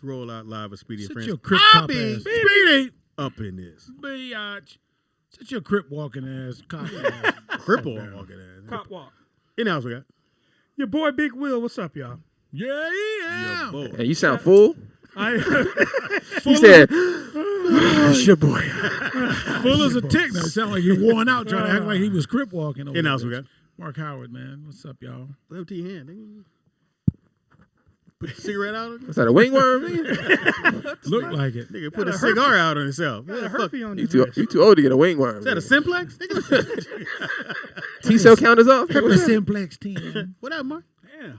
Roll out live with Speedy and Friends. Your crip I'll cop be ass. Speedy up in this. Biatch. Sit your crip walking ass. Cop ass. Cripple walking ass. Cop walk. In the house we got. Your boy Big Will. What's up, y'all? Yeah. Your boy. Hey, you sound full. I He said, "It's your boy." Full as a tick. Now it sounded like he worn out trying to act like he was crip walking. In the house we got. Mark Howard, man. What's up, y'all? Left your hand, nigga. Put the cigarette out on it. Is that a wingworm? Nigga? Look like it. Nigga put a cigar out on himself. got a Fuck. herpy on You his wrist. too old to get a wingworm. Is that a simplex? Nigga? T-cell count is off? The Simplex team. What up, Mark? Yeah.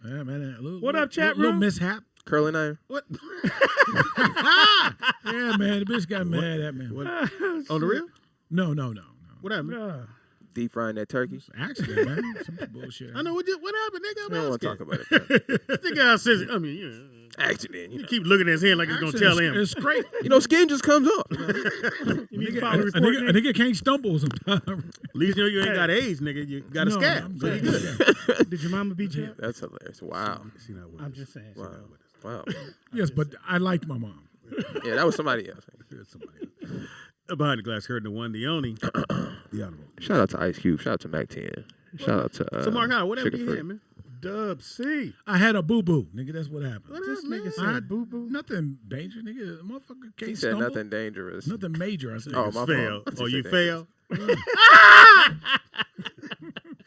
Yeah, man. What up, chat Little room? mishap. Curling iron. What? Yeah, man. The bitch got mad at me. What? On the real? No. What happened? Man? Deep frying that turkey. Accident, man. Some bullshit. I know what happened, nigga. I don't want to talk about it. Bro. This guy says, I mean, you know, Accident. You you know. keep looking at his hand like he's gonna tell him. It's great. You know, skin just comes up. You need to A file a report. nigga can't stumble sometimes. At least you know you ain't got AIDS, nigga. You got a No, scab. I'm So you saying, good. Did your mama beat you up? That's hilarious. Wow. She not with I'm us. just saying. Wow. Wow. Yes, but I liked my mom. Yeah, that was somebody else. It's somebody else. Behind the glass curtain, the one, the only, the honorable. Shout out to Ice Cube. Shout out to Mac 10. Shout out to So Mark Howard, whatever Sugar you Free. had, man. Dub C. I had a boo-boo. Nigga, that's what happened. What This up, man? nigga I- said boo boo. Nothing dangerous, nigga. Motherfucker can't He said stumble. nothing dangerous. Nothing major. I said. Oh, my Fail. fault. Oh, He you said fail?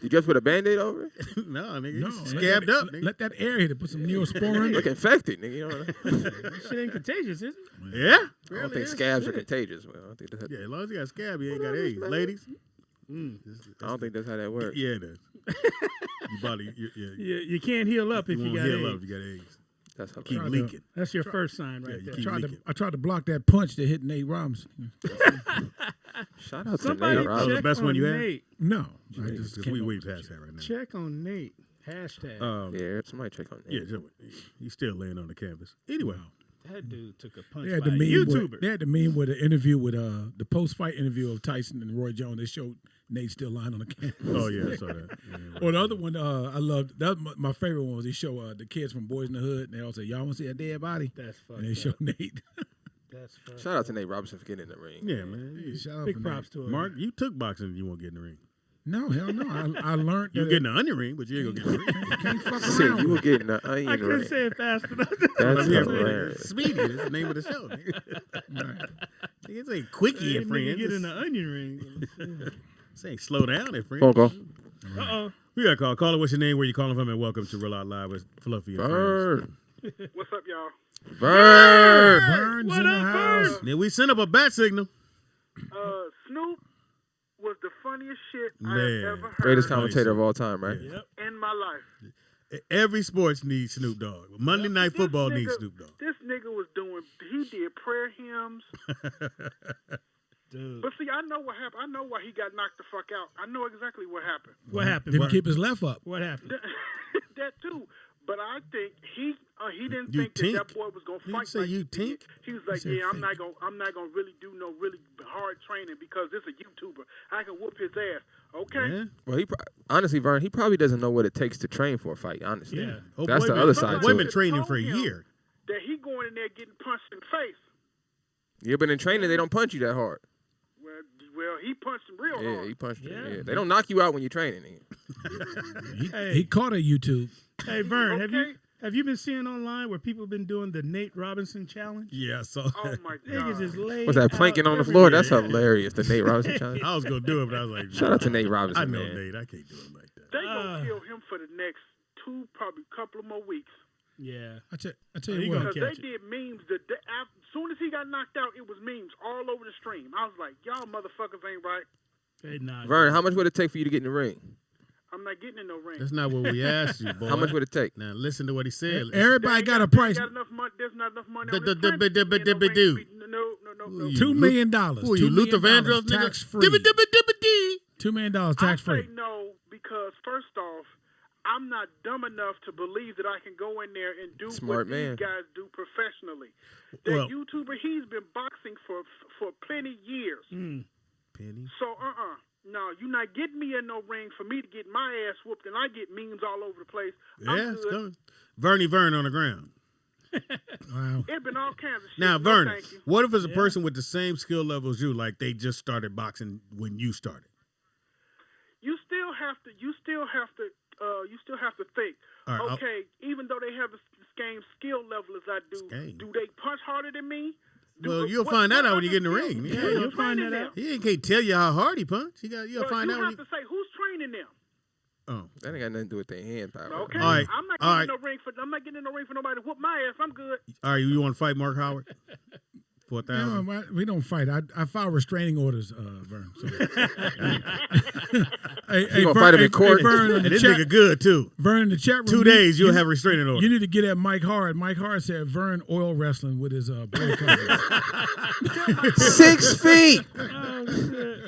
You just put a Band-Aid over it? No, nigga. No, You scabbed up, nigga. Let that air hit it. Put some Neosporin. Look infected, nigga. You know what I mean? This shit ain't contagious, is it? Yeah. I don't think scabs are contagious. Well, I don't think that's, Yeah, as long as you got a scab, you ain't got AIDS. Ladies. I don't think that's how that works. Yeah, it does. You body, You can't heal up if you you won't got heal up AIDS. if you got AIDS. That's how Keep Tried to- leaking. That's your first sign right you there. keep leaking. I tried to block that punch that hit Nate Robinson. Shout out to Somebody Nate That was Robinson. the check best on one you had? Nate. No, I just Because came we up way with past shit. that right now. Check on Nate. Hashtag. Yeah, somebody check on Yeah, Nate. he's still laying on the canvas. Anyway. That dude took a punch They had by the a meme. YouTuber. They had the meme with an interview with the post-fight interview of Tyson and Roy Jones. They showed Nate still lying on the canvas. Oh, yeah, I saw that. Yeah. Or the other one, I loved. That was my favorite one was they show the kids from Boys in the Hood, and they all say, "Y'all want to see a dead body?" That's fucked And they up. show Nate. That's fucked Shout out to Nate Robinson for getting in the ring. Yeah, man. Shout out Big for props to him. Mark, you took boxing and you won't get in the ring. No, hell no. I learned You that get in the onion ring, but you ain't going to get in the ring. can't fuck Said around. you with were it. getting the I onion couldn't ring. say it fast enough. That's Yeah, hilarious. Speedy, that's the name of the show. It's a quickie, That nigga friend. get in the onion ring. Say slow down, friend. Phone call. Uh-oh. We got a call. Caller, what's your name? Where you calling from? And welcome to Real Out Live with Fluffy and Friends. Bird. What's up, y'all? Bird. Burns What in the up, house. Bird? Then we sent up a bat signal. Snoop was the funniest shit Man. I've ever heard Greatest commentator of all time, right? Yep. in my life. Every sports needs Snoop Dogg. Monday Night This Football nigga- needs Snoop Dogg. This nigga was doing, he did prayer hymns. Dude. But see, I know what happened. I know why he got knocked the fuck out. I know exactly what happened. What happened? Didn't keep his left up. What happened? That too. But I think he didn't You think that tink? boy was gonna Did you fight. say like you he did. tink? He was like, said yeah, fake. I'm not gonna really do no really hard training because this a YouTuber. I can whoop his ass. Okay. Yeah. Well, honestly, Vern, he probably doesn't know what it takes to train for a fight. Honestly, Yeah. Oh, that's boy the been- other oh, side boy to been it. training for a Told him year. That he going in there getting punched in the face. Yeah, but in training they don't punch you that hard. Well, he punched him real Yeah, hard. he punched you. Yeah. Yeah, they don't knock you out when you're training. Nigga. He caught a YouTube. Hey, Vern, Okay. have you been seeing online where people been doing the Nate Robinson challenge? Yeah, so Oh my Niggas god. is laid What's that out planking on the everywhere. floor? That's hilarious. The Nate Robinson challenge. I was going to do it, but I was like, Shout out to Nate I Robinson, know man. Nate. I can't do it like that. They gonna kill him for the next probably couple of more weeks. Yeah. I tell Oh, you you what. gonna Because catch they it. did memes. As soon as he got knocked out, it was memes all over the stream. I was like, y'all motherfuckers ain't right. They not. Vern, how much would it take for you to get in the ring? I'm not getting in no ring. That's not what we asked you, boy. How much would it take? Now, listen to what he said. Everybody got a They price. got enough money. There's not enough money. The- on this the- planet to be in no ring. do. No. You $2 million. Who are you, $2 Luther million Vandross, nigga? tax free. $2 million tax I free. say no because first off, I'm not dumb enough to believe that I can go in there and do Smart what man. these guys do professionally. That Well- YouTuber, he's been boxing for plenty years. Penny. So, no, you're not getting me in no ring for me to get my ass whooped, and I get memes all over the place. Yeah, I'm it's good. coming. Vern on the ground. Wow. It's been all kinds of shit. Now, No, Vernon, thank you. what if it's a person with the same skill level as you, like they just started boxing when you started? You still have to think. All right, Okay, even though they have the same skill level as I do, Same. do they punch harder than me? Well, you'll find that out when you get in the ring. Yeah, Yeah, you'll find that out. he can't tell you how hard he punched. You'll Well, find you out when have to say who's training them. Oh, That ain't got nothing to do with their hand power. Okay, All right, I'm not all getting in no ring for. I'm not getting in no ring for nobody to whoop my ass. I'm good. all right. You want to fight Mark Howard? 4,000. No, we don't fight. I file restraining orders, Vern. So. You gonna fight him in court? Vern, in And the this chat, nigga good too. Vern, in the chat room. 2 days, you'll have restraining order. You need to get at Mike Hart. Mike Hart said Vern oil wrestling with his boy cousins. 6 feet.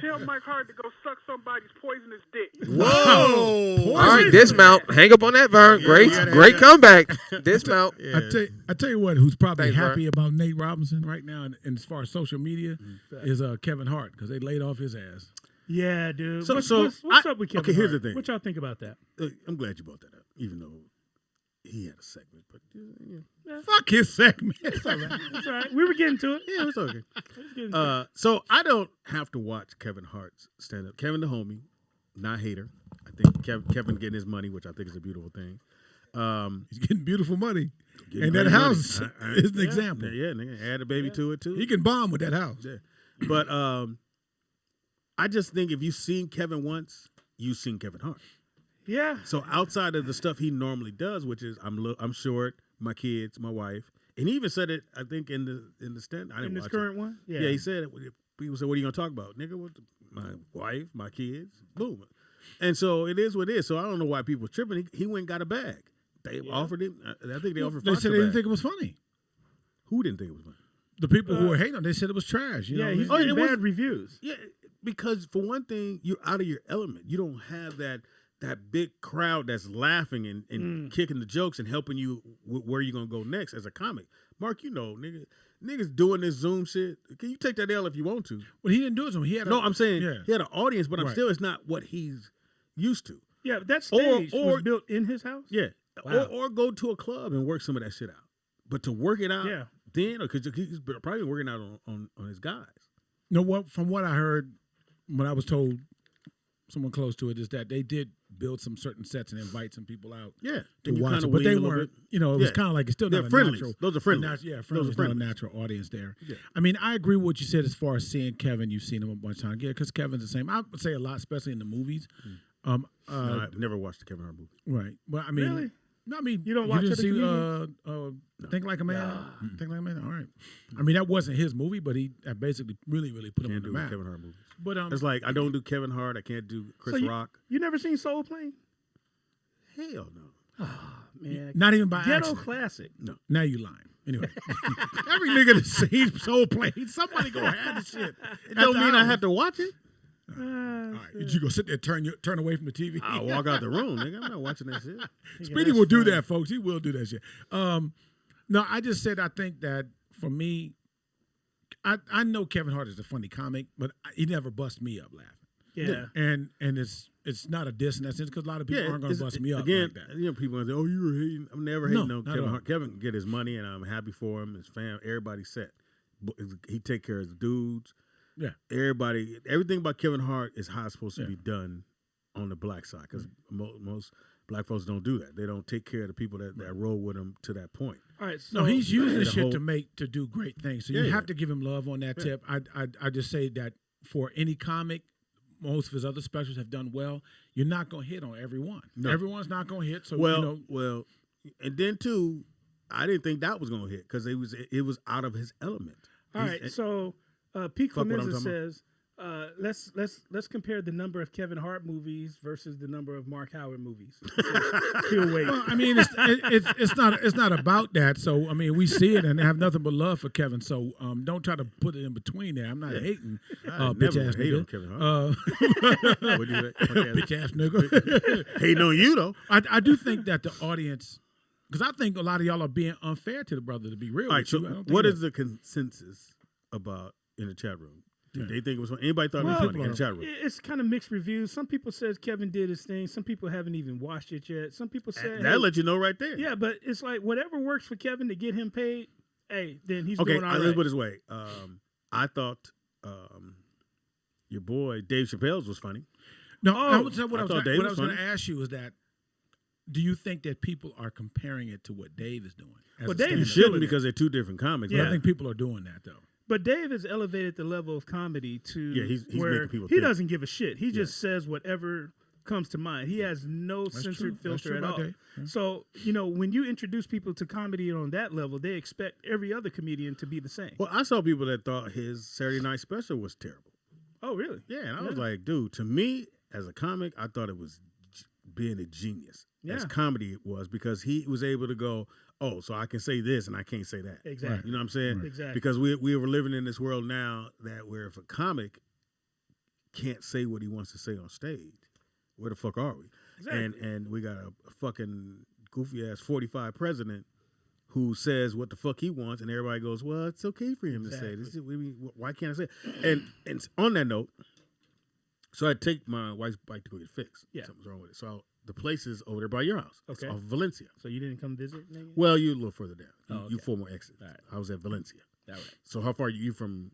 Tell Mike Hart to go suck somebody's poisonous dick. Whoa! All right, dismount. Hang up on that, Vern. Great, you gotta great hang comeback. Dismount. Yeah. I tell you what, who's probably Thanks, happy about Nate Robinson right now, and as far as social media, is Kevin Hart because they laid off his ass. Yeah, dude. So- what's so what's I- up with Kevin okay, here's Hart? the thing. What y'all think about that? I'm glad you brought that up, even though he had a segment. But Fuck his segment. It's all right. It's all right. We were getting to it. yeah, it's okay. We was getting to it. So I don't have to watch Kevin Hart's stand up. Kevin the homie, not hater. I think Kevin getting his money, which I think is a beautiful thing. He's getting beautiful money, Getting and that great money. house is an example. Yeah, nigga, add a baby to it too. He can bomb with that house. Yeah. But I just think if you've seen Kevin once, you've seen Kevin Hart. Yeah. So outside of the stuff he normally does, which is I'm short, my kids, my wife, and he even said it. I think in the stand. I didn't In this watch current it. one? Yeah, he said it. People said, "What are you gonna talk about, nigga? My wife, my kids, boom." And so it is what it is. So I don't know why people are tripping. He went and got a bag. They offered him. I think they offered. They Fox said a they didn't bag. think it was funny. Who didn't think it was funny? The people who were hating on, they said it was trash. You know Yeah, what I he's mean? getting it was- bad reviews. Yeah, because for one thing, you're out of your element. You don't have that big crowd that's laughing and kicking the jokes and helping you where you're gonna go next as a comic. Mark, you know, niggas doing this Zoom shit. Can you take that L if you want to? Well, he didn't do it. So he had. No, I'm saying yeah. he had an audience, but I'm Right. still, it's not what he's used to. Yeah, but that stage Or- was built in his house. Yeah, Wow. or go to a club and work some of that shit out. But to work it out, Yeah. then because he's probably working out on his guys. No, what from what I heard, when I was told, someone close to it is that they did build some certain sets and invite some people out Yeah, to and you watch kinda it, but wing they a little weren't. bit. You know, it was Yeah. kind of like it's still They're not a friendlies. natural. Those are friendlies. Yeah, Those friendlies. are Not a friendlies. natural audience there. Yeah. I mean, I agree with what you said as far as seeing Kevin. You've seen him a bunch of times. Yeah, because Kevin's the same. I would say a lot, especially in the movies. No, I've never watched the Kevin Hart movie. Right. Well, I mean, Really? No, I mean, You don't watch didn't other see comedians? Think Like a Man. Think Like a Man. All right. I mean, that wasn't his movie, but he basically really put him on Can't the do map. Kevin Hart movies. But It's like I don't do Kevin Hart. I can't do Chris So Rock. You never seen Soul Plane? Hell no. Man, not even by ghetto accident. classic. Now you lying. Anyway, every nigga that seen Soul Plane, somebody gonna have the shit. It don't mean I have to watch it. All right, you go sit there, turn away from the TV. I'll walk out the room, nigga. I'm not watching that shit. Speedy will do that, folks. He will do that shit. No, I just said I think that for me, I know Kevin Hart is a funny comic, but he never bust me up laughing. Yeah. And it's not a diss in that sense because a lot of people aren't going to bust me up again. like that. You know, people say, "Oh, you were hating." I'm never hating No, on not at Kevin all. Hart. Kevin can get his money, and I'm happy for him. His fam, everybody's set. But he take care of his dudes. Yeah. Everybody, everything about Kevin Hart is how it's supposed to be done on the black side because most black folks don't do that. They don't take care of the people that roll with them to that point. All right. So No, he's using the the shit whole- to do great things. So Yeah, you yeah. have to give him love on that tip. I just say that for any comic, most of his other specials have done well. You're not going to hit on everyone. No. Everyone's not going to hit. So Well, and then too, I didn't think that was gonna hit because it was out of his element. all right. So Pete Fuck what I'm Clemenza talking about. says, let's compare the number of Kevin Hart movies versus the number of Mark Howard movies. He'll wait. Well, I mean, it's not about that. So I mean, we see it and have nothing but love for Kevin. So don't try to put it in between there. I'm not hating bitch never ass hate on nigga. Kevin Hart. What do you say? Bitch ass nigga. Hating on you though. I do think that the audience, because I think a lot of y'all are being unfair to the brother. To be real, All right. with So you. I don't think what that- is the consensus about in the chat room? They think it was funny. Anybody thought it was Well, funny in the chat room? It's kind of mixed reviews. Some people says Kevin did his thing. Some people haven't even watched it yet. Some people said That let you know right there. yeah, but it's like whatever works for Kevin to get him paid. Hey, then he's Okay, doing all let's right. put it this way. I thought your boy Dave Chappelle's was funny. No, Oh, I would say what I I was thought gonna- Dave what I was was going funny. to ask you is that, do you think that people are comparing it to what Dave is doing? as Well, a Dave You is stand-up? killing shouldn't it. because they're two different comics. But Yeah. I think people are doing that though. But Dave has elevated the level of comedy to Yeah, he's where making people he think. doesn't give a shit. He just says whatever comes to mind. He has no That's censored true. That's filter true at about all. Dave. Yeah. So, when you introduce people to comedy on that level, they expect every other comedian to be the same. Well, I saw people that thought his Saturday night special was terrible. Oh, really? Yeah, and I was like, dude, to me as a comic, I thought it was being a genius. As Yeah. comedy it was because he was able to go, oh, so I can say this and I can't say that. Exactly. You know what I'm saying? Right. Exactly. Because we were living in this world now that where if a comic can't say what he wants to say on stage, where the fuck are we? Exactly. And we got a fucking goofy ass 45 president who says what the fuck he wants, and everybody goes, well, it's okay for him to say this. Why can't I say it? And on that note, so I take my wife's bike to go get fixed. Yeah. Something's wrong with it. So the place is over there by your house. It's Okay. off Valencia. So you didn't come visit, nigga? Well, you a little further down. Oh, You okay. 4 more exits. All right. I was at Valencia. All right. So how far you from?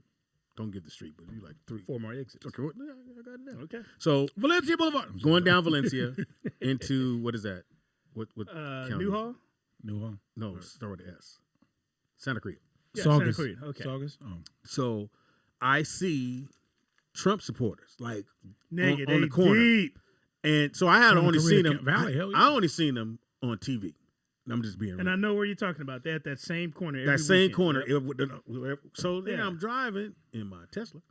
Don't give the street, but you like 3. 4 more exits. Okay, what, I got it down. Okay. So Valencia Boulevard. going down Valencia into what is that? What county? Newhall? Newhall. No, start with an S. Santa Cruz. Yeah, Saugus. Santa Cruz. Okay. Saugus. Oh. So I see Trump supporters like Nigga, on they the corner. deep. And so I had From only Korea seen them. Valley, hell yeah. I only seen them on TV. I'm just being real. And I know where you're talking about. They're at that same corner. that every same weekend. corner. Yep. So then Yeah. I'm driving in my Tesla.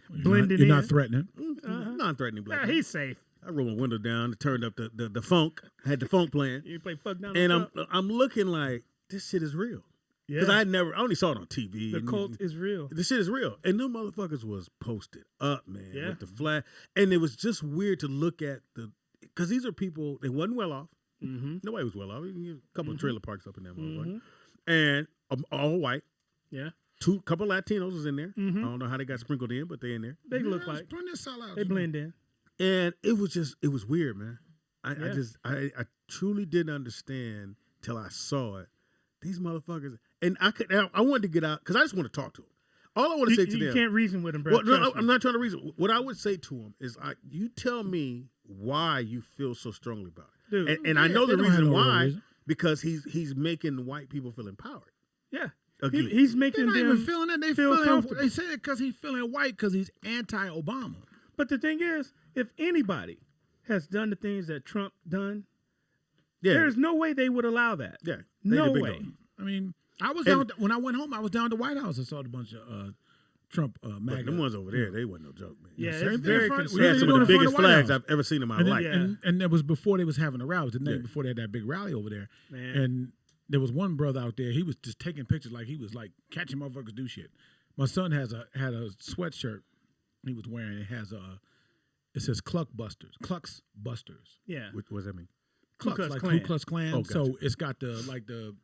Blending You're not in. threatening. Non-threatening black. Yeah, man. he's safe. I rolled my window down, turned up the funk, had the funk playing, You play fuck down and the I'm looking like this shit is real because I only saw it on TV. The and cult is real. this shit is real, and them motherfuckers was posted up, man, Yeah. with the flag, and it was just weird to look at because these are people they wasn't well off. Mm-hmm. Nobody was well off. You can get a couple of trailer parks up in that motherfucker, Mm-hmm. and all white. Yeah. Couple Latinos was in there. Mhm. I don't know how they got sprinkled in, but they in there. They look Yeah, like. plenty of sellouts. They blend in. And it was weird, man. I Yeah. I truly didn't understand till I saw it. These motherfuckers, and I wanted to get out because I just want to talk to them. All I want to say to You them, can't reason with them, bro. well, no, Trust me. I'm not trying to reason. What I would say to them is, you tell me why you feel so strongly about it, Dude, and I know they the don't have reason no real why reason. because he's making white people feel empowered. Yeah. Again. He's They're making not them even feeling it. They feel feeling. comfortable. They say it because he's feeling white because he's anti-Obama. But the thing is, if anybody has done the things that Trump done, Yeah, there's no way they would allow that. yeah, they No the big way. dog. I mean, I was And- down when I went home. I was down to the White House and saw a bunch of Trump But MAGA. them ones over there, they wasn't no joke, man. Yeah, Same it's thing very in front- conservative. They had They're some doing of the it in front biggest of the White flags House. I've ever seen in my And, life. then, and that was before they was having the rallies. The night Yeah. before they had that big rally over there. Man. And there was one brother out there. He was just taking pictures like he was like catching motherfuckers do shit. My son had a sweatshirt he was wearing. It says Cluck Busters. Clucks Busters. Yeah. What does that mean? Ku Clucks, Klux like Klan. Ku Klux Klan. Oh, gotcha. So it's got the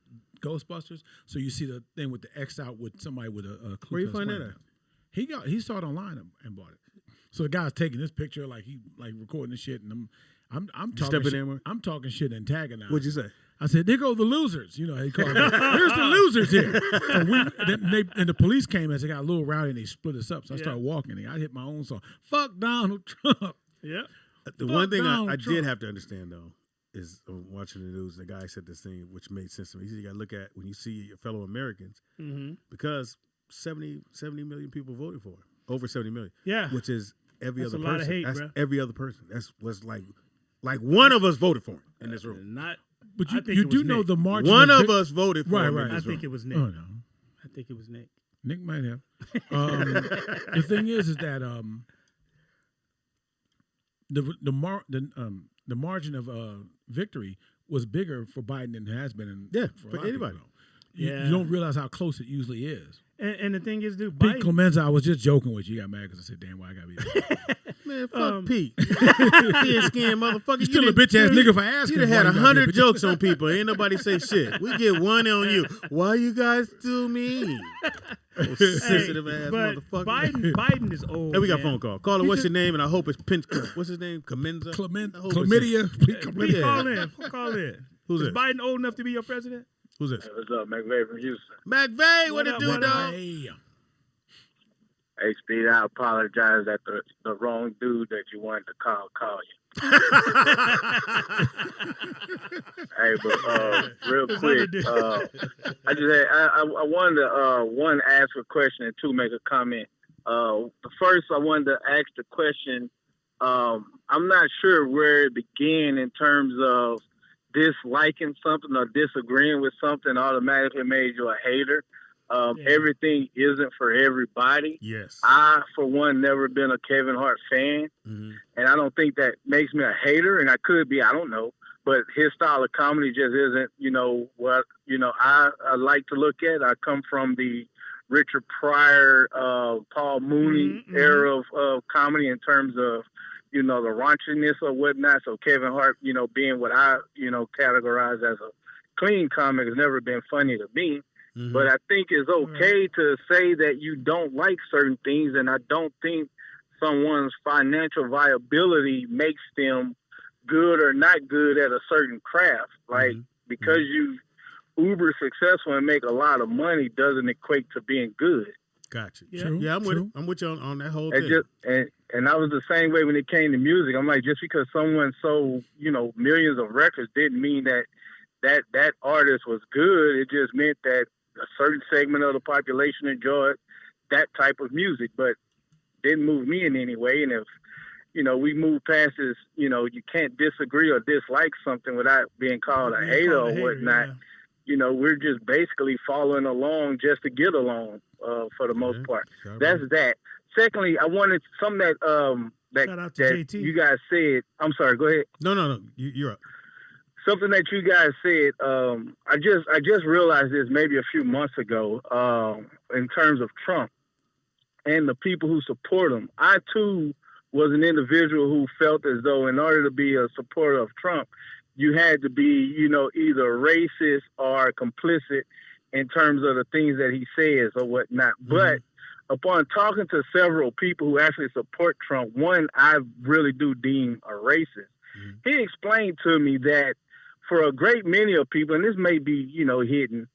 Ghostbusters. So you see the thing with the X out with somebody with a Ku Where you Klux find Klan. that at? He saw it online and bought it. So the guy's taking this picture like he like recording this shit, and I'm talking step in shit. there, Mark? I'm talking shit and tagging now. What'd you say? I said, there go the losers. You know, he called it. Here's the losers here. So and the police came as they got a little rowdy and they split us up. So I started walking and I hit my own song. Fuck Donald Trump. Yeah. The Fuck one thing Donald I Trump. did have to understand though is watching the news. The guy said this thing which made sense to me. He said you got to look at when you see your fellow Americans Mm-hmm. because 70 million people voted for him, over 70 million. Yeah. which is every That's other a lot of person. hate, That's bruh. every other person. That's what's like one of us voted for him in this room. Not. But I you, think you it do was know Nick. the margin. One of vic- us voted for Right, him right. in I this think room. it was Nick. Oh no, I think it was Nick. Nick might have. The thing is that the margin of victory was bigger for Biden than it has been for a lot of anybody. people. You Yeah. don't realize how close it usually is. And the thing is, dude, Pete Biden, Clemenza, I was just joking with you. You got mad because I said, "Damn, why I got to be?" Man, fuck Pete. Thin-skinned motherfucker. You still a bitch ass nigga for asking. You done had why you got 100 that bitch. jokes on people. Ain't nobody say shit. We get one on you. Why you guys do me? Oh, sensitive ass but motherfucker. Biden is old. Hey, we got a man. phone call. Caller, what's your name? And I hope it's what's his name? Comenza? Chlamydia. Please Yeah. call in. Who's Is this? Biden old enough to be your president? Who's this? What's up, McVeigh from Houston? McVeigh, what it up, do, what up? dog? Hey. Hey, Speed, I apologize that the wrong dude that you wanted to call you. Hey, but real quick, I wanted to one ask a question and two make a comment. The first, I wanted to ask the question. I'm not sure where it began in terms of disliking something or disagreeing with something automatically made you a hater. Everything isn't for everybody. Yes. I, for one, never been a Kevin Hart fan, and I don't think that makes me a hater, and I could be, I don't know, but his style of comedy just isn't, what, I like to look at. I come from the Richard Pryor, Paul Mooney era of comedy in terms of, the raunchiness or whatnot. So Kevin Hart, being what I, categorize as a clean comic has never been funny to me. But I think it's okay to say that you don't like certain things, and I don't think someone's financial viability makes them good or not good at a certain craft. Like, because you uber successful and make a lot of money doesn't equate to being good. Gotcha. Yeah, I'm with it. I'm with you on that whole thing. And I was the same way when it came to music. I'm like, just because someone sold, millions of records didn't mean that artist was good. It just meant that a certain segment of the population enjoyed that type of music, but didn't move me in any way. And if, we move past this, you can't disagree or dislike something without being called a hater or whatnot. Yeah. We're just basically following along just to get along, for the most part. That's that. Secondly, I wanted something that Shout out to JT. You guys said. I'm sorry. Go ahead. No. You're up. Something that you guys said. I just realized this maybe a few months ago. In terms of Trump and the people who support him, I too was an individual who felt as though in order to be a supporter of Trump, you had to be, either racist or complicit in terms of the things that he says or whatnot. But upon talking to several people who actually support Trump, one I really do deem a racist. He explained to me that for a great many of people, and this may be, hidden,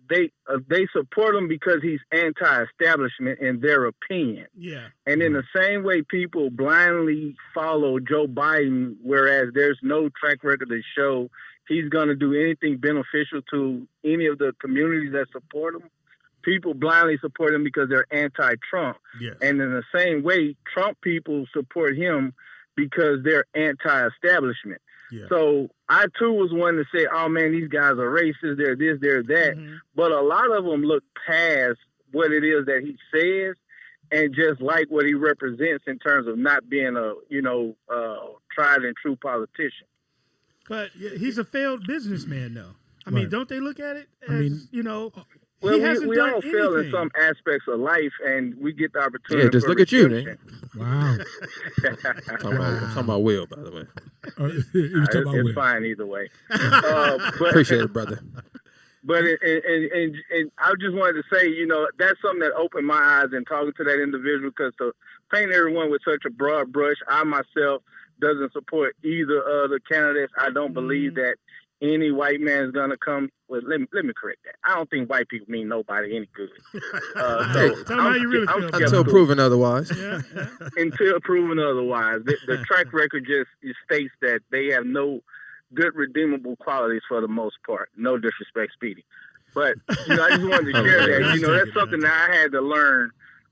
they support him because he's anti-establishment in their opinion. Yeah. And in the same way people blindly follow Joe Biden, whereas there's no track record to show he's going to do anything beneficial to any of the communities that support him, people blindly support him because they're anti-Trump. Yes. And in the same way, Trump people support him because they're anti-establishment. Yeah. So I too was one to say, oh man, these guys are racist, they're this, they're that. But a lot of them look past what it is that he says and just like what he represents in terms of not being a, tried and true politician. But he's a failed businessman though. I mean, don't they look at it as, Well, he hasn't we done all fail in some aspects of life, and we get the opportunity. Yeah, just look at you, man. Wow. Talking about Will, by the way. It's fine either way. Appreciate it, brother. But and I just wanted to say, that's something that opened my eyes in talking to that individual, because to paint everyone with such a broad brush, I myself doesn't support either of the candidates. I don't believe that any white man is going to come. Well, let me correct that. I don't think white people mean nobody any good. Tell them how you really feel. Until proven otherwise. Until proven otherwise. The track record just states that they have no good redeemable qualities for the most part. No disrespect, Speedy. But, I just wanted to share that. That's something that I had to learn,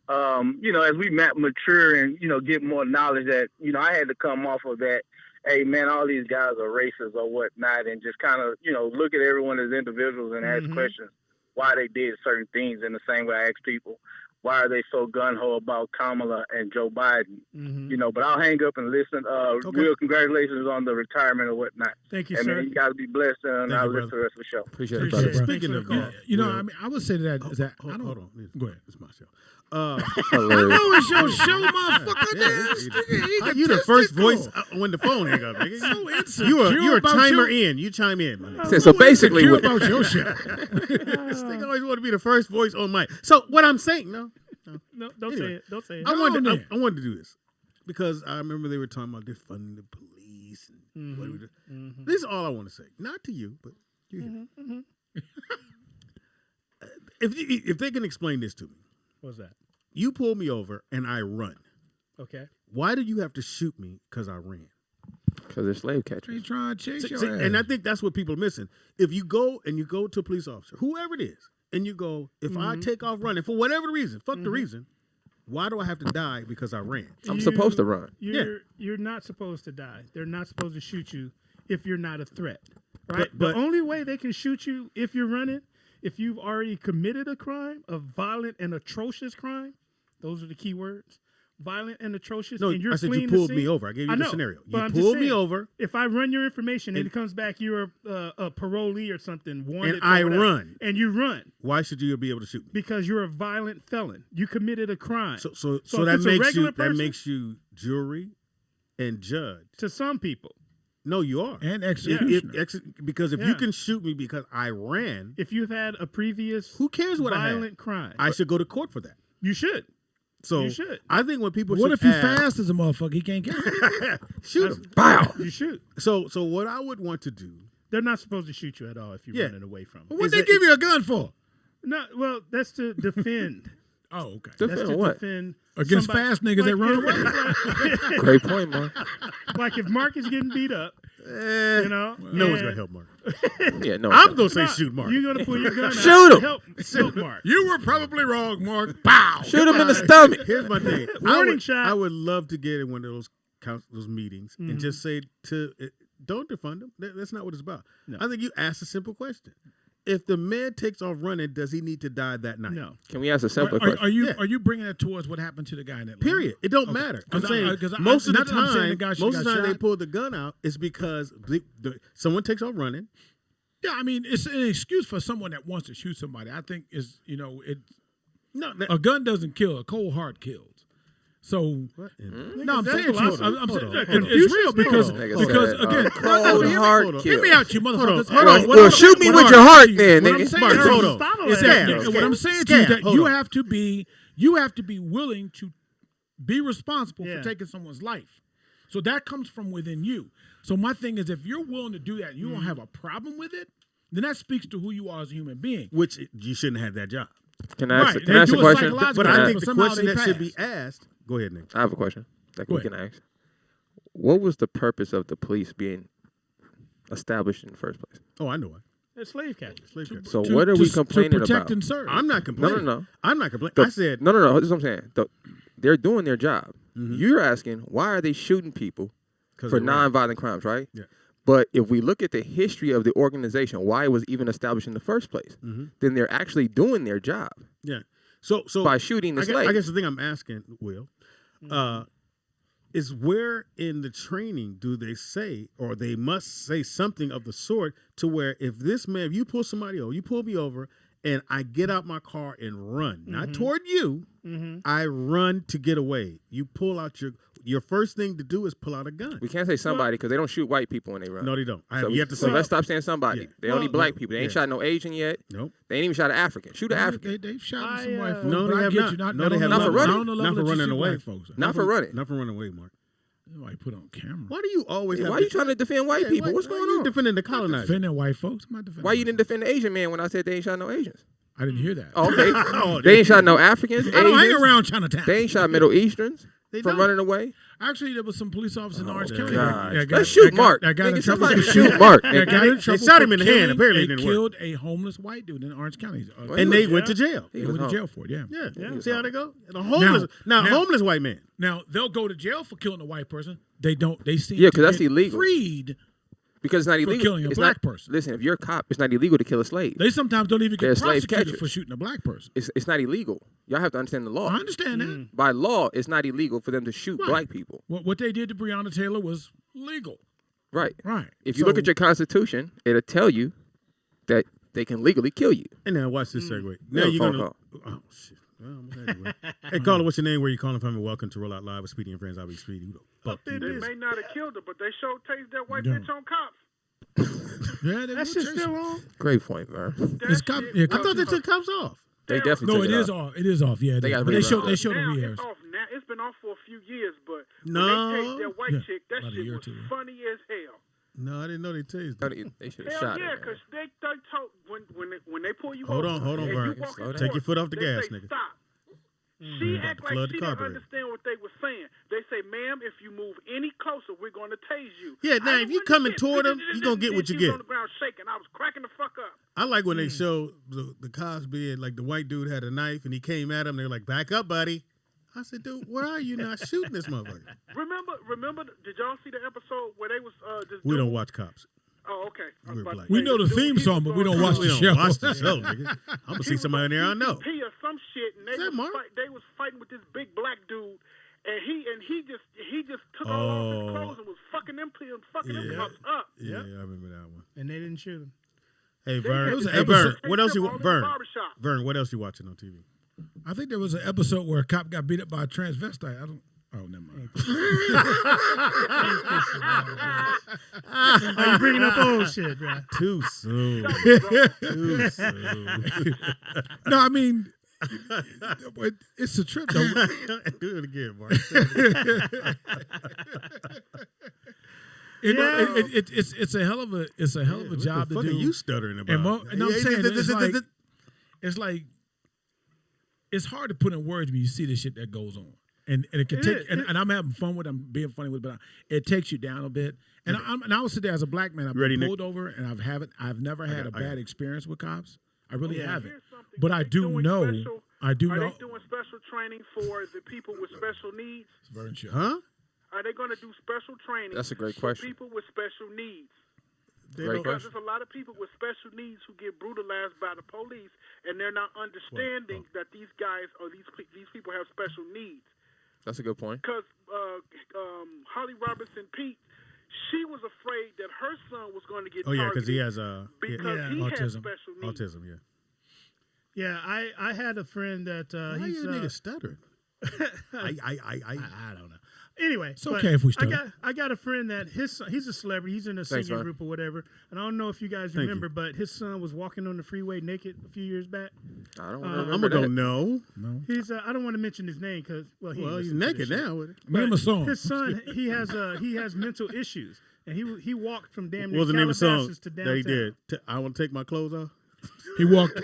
as we mature and, get more knowledge that, I had to come off of that. Hey, man, all these guys are racist or whatnot, and just kind of, look at everyone as individuals and ask questions why they did certain things in the same way I ask people, why are they so gun-ho about Kamala and Joe Biden? But I'll hang up and listen. Real congratulations on the retirement or whatnot. Thank you, sir. man, you got to be blessed, and I'll listen to the rest of the show. Appreciate it, brother. Speaking of I would say to that is that hold on. Go ahead. It's my show. Hilarious. know it's your show, motherfucker. How you the first voice when the phone hang up, nigga? So insecure You a about chimer your- in. You chime in, my nigga. So basically, insecure what, about your shit. This nigga always want to be the first voice on mic. So what I'm saying, no, No, don't Anyway. say it. Don't say it. I wanted on I wanted to do this because I remember they were talking about defunding the police and what do we do. This is all I want to say, not to you, but you. Hear. If they can explain this to me, What's that? you pull me over and I run. Okay. Why did you have to shoot me because I ran? because they're slave catchers. They trying to chase your See, ass. and I think that's what people are missing. If you go to a police officer, whoever it is, and you go, if I take off running for whatever reason, fuck the reason, why do I have to die because I ran? I'm supposed to run. You're not supposed to die. They're not supposed to shoot you if you're not a threat. Right? But the only way they can shoot you if you're running, if you've already committed a crime, a violent and atrocious crime, those are the key words. Violent and atrocious. No, and you're I said you fleeing the pulled me scene. over. I gave you I the know, scenario. but You I'm just pulled me saying, over, If I run your information and And- it comes back, you're a parolee or something, wanted and or I whatever, run. and you run Why should you be able to shoot me? because you're a violent felon. You committed a crime. So if that it's a regular person- makes you jury and judge. to some people, No, you are. and If- executioner. because if you Yeah. can shoot me because I ran, if you've had a previous who cares what violent I had? crime, I should go to court for that. you should. So You should. I think when people What should if you ask, fast as a motherfucker? He can't get it. shoot him. Pow! You should. So what I would want to do, They're not supposed to shoot you at all if you're Yeah. running away from them. What Is they it- give you a gun for? No, well, that's to defend. Oh, okay. That's Defend to what? defend Against somebody- fast niggas that run away. away. Great point, man. Like if Mark is getting beat up, you know, no one's and- gonna help Mark. Yeah, no. I'm gonna say No, shoot Mark. You're gonna pull your gun out. Shoot to him. help Mark. You were probably wrong, Mark. Bow. Shoot him in the stomach. Here's my thing. Warning shot. I would love to get in one of those meetings and just say don't defund them. That's not what it's about. No. I think you ask a simple question. If the man takes off running, does he need to die that night? No. Can we ask a simpler question? Are you bringing it towards what happened to the guy in Atlanta? Period. It don't Okay. matter. I'm 'Cause saying 'cause most of the not that I'm saying the guy time, should most of the got time they shot. pull the gun out is because someone takes off running. Yeah, I mean, it's an excuse for someone that wants to shoot somebody. I think is No, a gun doesn't kill. A cold heart kills. So no, I'm That's saying to you, philosophy. I'm saying Hold on. it's real because Hold on. again, Cold hear me- heart hear me kill. out, you motherfuckers. Hold on. Well, What well, I'm- shoot me what with I'm- your heart, then, What I'm nigga. saying Mark, is- hold on. Stop all is that. that- what I'm saying to you is that Hold you on. have to be willing to be responsible Yeah. for taking someone's life. So that comes from within you. So my thing is, if you're willing to do that, and you don't have a problem with it, then that speaks to who you are as a human being. Which you shouldn't have that job. Can I ask, Right, can I ask they a do it question? psychologically. But Yeah. I think the Somehow question they that should be pass. asked. Go ahead, Nick. I have a question that Go we can ask. What was the purpose of the police being established in the first place? Oh, I know why. They're slave catchers. Slave catchers. So what are we To complaining protect about? and serve. I'm not complaining. no. I'm not complaining. The- I said no. This is what I'm saying. They're doing their job. You're asking why are they shooting people 'cause for they're right. nonviolent crimes, right? Yeah. But if we look at the history of the organization, why it was even established in the first place, then they're actually doing their job Yeah. So by shooting the slave. I guess the thing I'm asking, Will, is where in the training do they say, or they must say something of the sort to where if you pull somebody over, you pull me over, and I get out my car and run, not toward you, I run to get away. You pull out your first thing to do is pull out a gun. We can't say somebody because they don't shoot white people when they run. No, they don't. So, You have to so say let's stop saying somebody. Yeah. They only Well, black people. They ain't yeah. shot no Asian yet. Nope. They ain't even shot an African. Shoot an African. They've shot I, some white folks. No, but they I have get not. you. Not, No, not they on have the not. level- Not for not on the running. level Not for that you running shoot away. white folks. Not for running. Not for running away, Mark. Nobody put on camera. Why do you always have Why are you trying to defend white people? What's going you on? defending the colonizer? Defending white folks. I'm not defending Why you white didn't defend the Asian man when I said they ain't shot no Asians? I didn't hear that. Oh, okay. Oh, They ain't shot no Africans, I don't hang Asians. around Chinatown. They ain't shot Middle Easterns They from don't. running away. Actually, there was some police officers in Orange my County. God. that Let's shoot Mark. That got in Nigga, trouble somebody for shoot killing- Mark. That nigga. got in They trouble shot for him in the hand. killing- Apparently it they didn't work. killed a homeless white dude in Orange County. And they Yeah. went to jail. They was went to home. jail for it. Yeah. Yeah. Yeah. See how they go? And a homeless, Now- homeless white man. Now they'll go to jail for killing a white person. They don't. They seem Yeah, to 'cause that's get illegal. Freed. Because it's not illegal. killing a It's black not, person. Listen, if you're a cop, it's not illegal to kill a slave. They sometimes don't even They're get slave prosecuted catchers. for shooting a black person. It's not illegal. Y'all have to understand the law. I understand that. By law, it's not illegal for them to shoot Right. black people. What they did to Breonna Taylor was legal. Right. Right. If you look So- at your Constitution, it'll tell you that they can legally kill you. And now watch this segue. Now Yeah, you're phone gonna. call. Oh shit. Well, anyway. Hey, caller, what's your name? Where you calling from? And welcome to Roll Out Live with Speedy and Friends. I'll be Speedy. Who the fuck you They is? may not have killed her, but they sure tased that white bitch on cops. Yeah, That shit's still on. Great point, man. It's cop, yeah, I thought they took cops off. They definitely No, took it it is off. off. It is off. Yeah, They got but they rid of showed it. they showed the Now re-airs. it's off now. It's been off for a few years, but when No. they tased that white Yeah, chick, that about a shit year or was two, yeah. funny as hell. No, I didn't know they tased them. They should have Hell shot yeah, her. because they told when they pull you Hold over, on, hold on, and Vern. you walking Slow down. Take your towards foot off the them, gas, they say, nigga. Stop. She about act to like flood she the didn't carburetor. understand what they were saying. They say, "Ma'am, if you move any closer, we're going to tase you." Yeah, now, I if you wouldn't coming get- toward 'em, you gonna get what you She was get. on the ground shaking. I was cracking the fuck up. I like when they show the cops being like the white dude had a knife and he came at him. They were like, "Back up, buddy." I said, "Dude, where are you not shooting this motherfucker?" Remember? Did y'all see the episode where they was this We dude- don't watch cops. Oh, okay. I was We're about to black. say, We know the dude, theme he song, was but we on don't watch We the don't show. watch the show, nigga. I'm gonna He see was somebody on in there I know. PCP or some shit, and Is that Mark? they was fighting with this big black dude, and he just took all off his Oh. clothes and was fucking them Yeah. cops up. Yeah, I remember that one. And they didn't shoot him. Hey, They Vern. had was to an Hey, take Vern. them What else you all in the Vern? barbershop. Vern, what else you watching on TV? I think there was an episode where a cop got beat up by a transvestite. I don't. Oh, never mind. Are you bringing up old shit, bro? Too soon. That Too soon. No, I mean, it's a trip though. Do it again, Mark. It's a hell of a job to What the fuck do. are you stuttering about? And I'm saying it's like it's hard to put in words when you see the shit that goes on, and it can It take. is. And I'm having fun with it, I'm being funny with it, but it takes you down a bit. And I will sit there as a black man. I've Ready, been Nick? pulled over, and I've never had a got bad it. experience with cops. I really Yeah. haven't. Here's something. But Are I they do doing know. special- I do Are know. they doing special training for the people with special needs? Very sure. Huh? Are they going to do special training? That's a great for question. people with special needs. Great Because question. there's a lot of people with special needs who get brutalized by the police, and they're not understanding that these guys or these people have special needs. That's a good point. Because Holly Robinson Pete, she was afraid that her son was going to get Oh yeah, targeted because he has because he has autism. special needs. autism. Yeah. Yeah, I had a friend that Why he's you nigga stuttering? I don't know. Anyway, It's okay if we I stutter. got a friend that his son, he's a celebrity. He's in a Thanks, singing man. group or whatever. And I don't know if you guys Thank remember, you. but his son was walking on the freeway naked a few years back. I don't I'm remember gonna go that. no. He's I don't want to mention his name because Well, he's listens to naked this shit. now with it. Name a song. His son he has mental issues, and he walked from damn What near was the name of the song Calabasas to downtown. that he did? I want to take my clothes off. He walked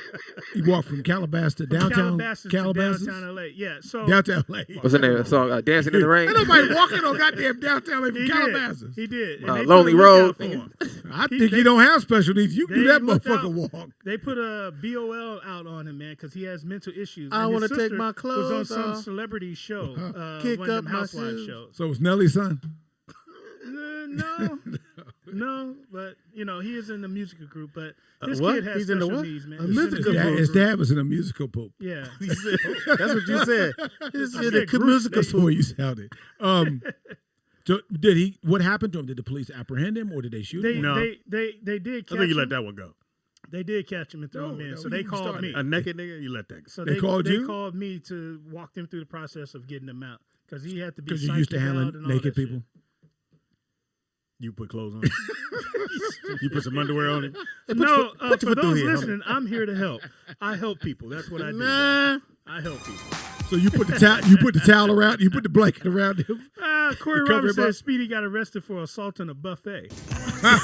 from Calabasas to From downtown Calabasas Calabasas. to downtown LA. Yeah, so Downtown LA. What's the name of the song? Dancing in the Rain? Ain't nobody walking on goddamn downtown LA from he Calabasas. did. He did. And they put Lonely a lookout Road. for him. I think he don't have special needs. You can do They that looked motherfucker out- walk. They put a BOL out on him, man, because he has mental issues. I And his wanna take sister my was on clothes some off. celebrity show, Kick one of up them my housewives shoes. shows. So it's Nelly's son. No, but you know he is in the musical group. But this what? kid has He's in the special what? needs, man. A He's in the musical musical group. His group. dad was in a musical poop. Yeah, He said- That's what you said. This I is said a group. musical That's the way you sounded. So did he? What happened to him? Did the police apprehend him, or did they shoot they him? No. they did catch I think you let him. that one go. They did catch him and throw him in. No, So they you called started. me. A naked nigga, you let that go. So They called you? They called me to walk them through the process of getting them out because he had to be Because you're used to psyched out handling and all naked that shit. people. You put clothes on. You put some underwear on it. Hey, No, put your for foot through those here, homie. listening, I'm here to help. I help people. That's what I do. Nah. I help people. So you put the towel around. You put the blanket around him. Corey cover Roberts him up? said Speedy got arrested for assault on a buffet. That's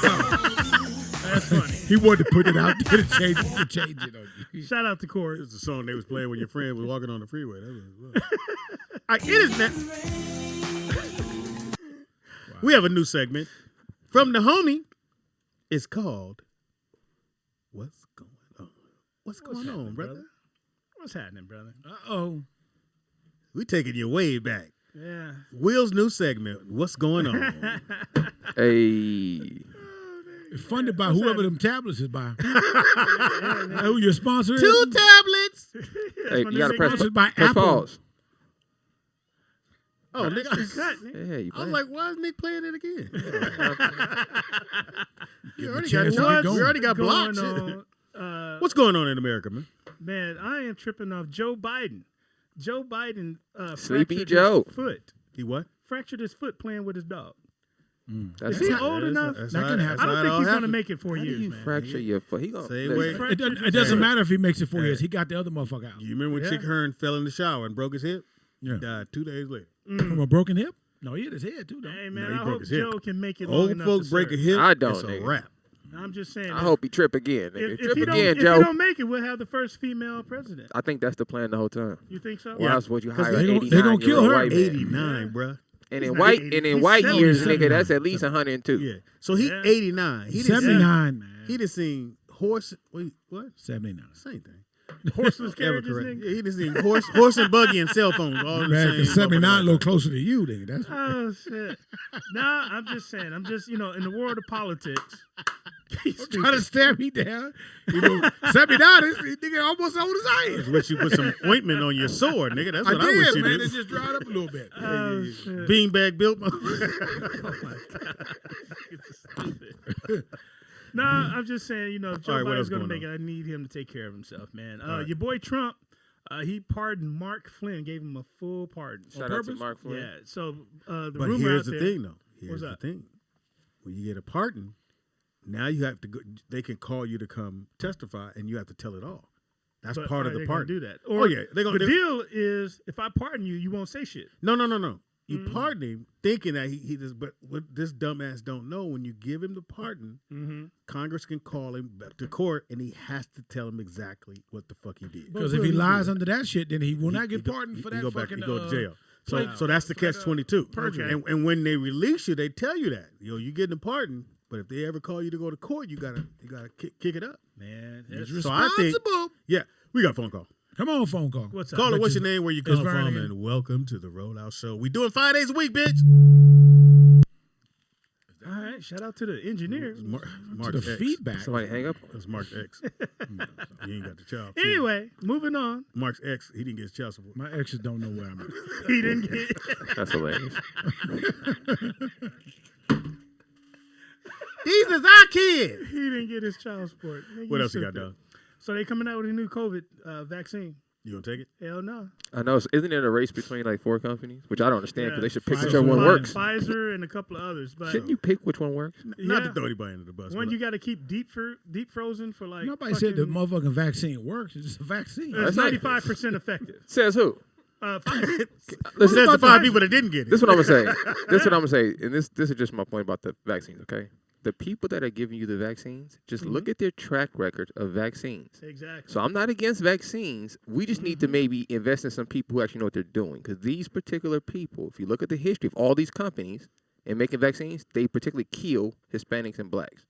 funny. He wanted to put it out there to change it on you. Shout out to Corey. It's the song they was playing when your friend was walking on the freeway. That was, All right, it is now. We have a new segment from the homie. It's called "What's Going On." What's going on, brother? What's happening, brother? Oh, We taking you way back. Yeah. Will's new segment. What's going on? Hey. it's funded by whoever them tablets is by. Who your sponsor is? 2 tablets. Hey, my you gotta new press, segment. By press Apple. pause. Oh, That's nigga. cut, nigga. Yeah, you I was playing. like, why is Nick playing it again? Give we him a already chance to got, get going. we already got blocked. Going on, What's going on in America, man? man, I am tripping off Joe Biden. Joe Biden Sleepy fractured Joe. his foot. He what? Fractured his foot playing with his dog. That's Is he how- old enough? That's That how can it- happen. that's I how don't it think all he's going to happened. make it 4 How do years, you man. fracture your foot? He gonna Same listen. way. It doesn't matter if he makes it 4 years. He got the other motherfucker out. You remember when Chick Hearn fell in the shower and broke his hip? Yeah. Died 2 days later. From a broken hip? No, he hit his head too, though. Hey, No, man, he I broke hope his hip. Joe can make it long Old enough folks to break a serve. hip. I don't, It's a nigga. wrap. I'm just saying. I hope he trip again, nigga. if Trip he don't, again, if he Joe. don't make it, we'll have the first female president. I think that's the plan the whole time. You think so? Why else would you hire they an gon- they gon' 89-year-old kill her. white man? 89, bruh. And He's in not white 80. and in He's white 70. years, 79. nigga, that's at least 102. Yeah. So he Yeah. 89. He done 79, man. He done seen horse. Wait, what? 79. Same thing. Horseless Ever carriages, correct. nigga. Yeah, he done seen horse and buggy and cell phones all in the Man, same. 'cause 79 a motherfucker. little closer to you, nigga. That's Oh shit! Nah, I'm just saying. I'm just in the world of politics. trying to stare me down. You know, 79, this nigga almost old as I I am. wish you put some ointment on your sword, nigga. That's I what I, wish did, you man. It did. just dried up a little bit. Oh shit! Beanbag built. Nah, I'm just saying. If Joe All right, what Biden's else gonna going make it, I need him to take care of himself, man. right. Your boy Trump, he pardoned Mark Flynn, gave him a full pardon. Shout out to Mark Flynn. Yeah. So the But rumor here's out the there. thing, though. Here's the that? thing. When you get a pardon, now you have to go. They can call you to come testify, and you have to tell it all. That's But part are of the they gonna pardon. do that? Oh yeah, they're gonna. The deal is, if I pardon you, you won't say shit. No. You pardon him, thinking that he just. But what this dumbass don't know, when you give him the pardon, Congress can call him back to court, and he has to tell him exactly what the fuck he did. Because if he lies under that shit, then he will not get pardoned for he that go back, fucking. he go to jail. play- So that's the catch-22. perjury. And when they release you, they tell you that you getting a pardon. But if they ever call you to go to court, you gotta kick it up. Man, He's So I think, responsible. yeah, we got a phone call. Come on, phone call. what's up? Caller, what's Bitches. your name? Where you It's come Vernon. from? And welcome to the Rollout Show. We doing 5 days a week, bitch. All right, shout out to the engineer. Mark To the X. feedback. Somebody hang up. That's Mark X. He ain't got the child. Anyway, moving on. Mark's X, he didn't get his child support. My exes don't know where I'm at. He didn't get. That's hilarious. These is our kids. He didn't get his child support. Nigga, What else you got, stupid. dog? So they coming out with a new COVID vaccine. You gonna take it? Hell no. I know. Isn't it a race between like 4 companies? Which I don't understand because Yeah. they should pick Pfizer. whichever one Pfi- works. Pfizer and a couple of others, but Shouldn't you pick which one works? Not to Yeah. throw anybody under the bus. one but you got to keep deep frozen for like. Nobody said the fucking- motherfucking vaccine works. It's just a vaccine. It's That's not- 95% effective. Says who? Pfizer. This says the about 5 Pfizer? people that didn't get it. This is what I'm gonna say. This is what I'm gonna say, and this is just my point about the vaccines. Okay, the people that are giving you the vaccines, just look at their track record of vaccines. Exactly. So I'm not against vaccines. We just need to maybe invest in some people who actually know what they're doing. Because these particular people, if you look at the history of all these companies and making vaccines, they particularly kill Hispanics and blacks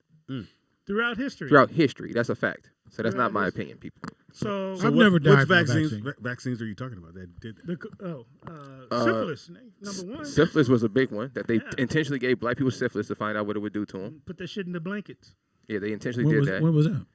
Throughout history. throughout history. That's a fact. So that's not Throughout my history. opinion, people. So, I've never died Which from a vaccines? vaccine. Vaccines are you talking about that did that? syphilis, number one. Syphilis was a big one that they Yeah. intentionally gave black people syphilis to find out what it would do to them. Put that shit in the blankets. Yeah, they intentionally did that. When was that?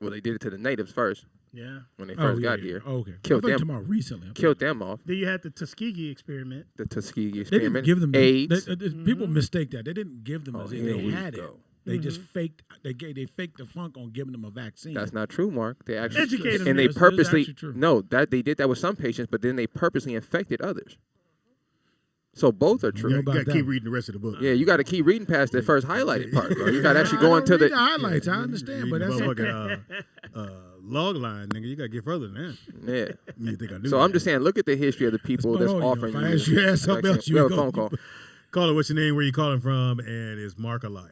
Well, they did it to the natives first Yeah. when they first got yeah. here. Oh, okay. Killed I thought them. you talking about recently. Killed them off. Then you had the Tuskegee experiment. The Tuskegee They experiment. didn't give them AIDS. People mistake that. They didn't give them as if here they we had it. go. They just faked. They faked the funk on giving them a vaccine. That's not true, Mark. They actually Educate them, and they yes, it is purposely actually true. no that they did that with some patients, but then they purposely infected others. So both are true. Yeah, You about gotta that. keep reading the rest of the book. Yeah, you got to keep reading past the first highlighted part, bro. You got to actually I go don't into read the highlights. I understand, but Reading that's the motherfucking, log line, nigga. You gotta get further than that. yeah. You think I knew? So that. I'm just saying, look at the history of the people That's that's about all, offering if you. I ask you to ask something vaccine. else, you We have a go- phone call. Caller, what's your name? Where you calling from? And is Mark a liar?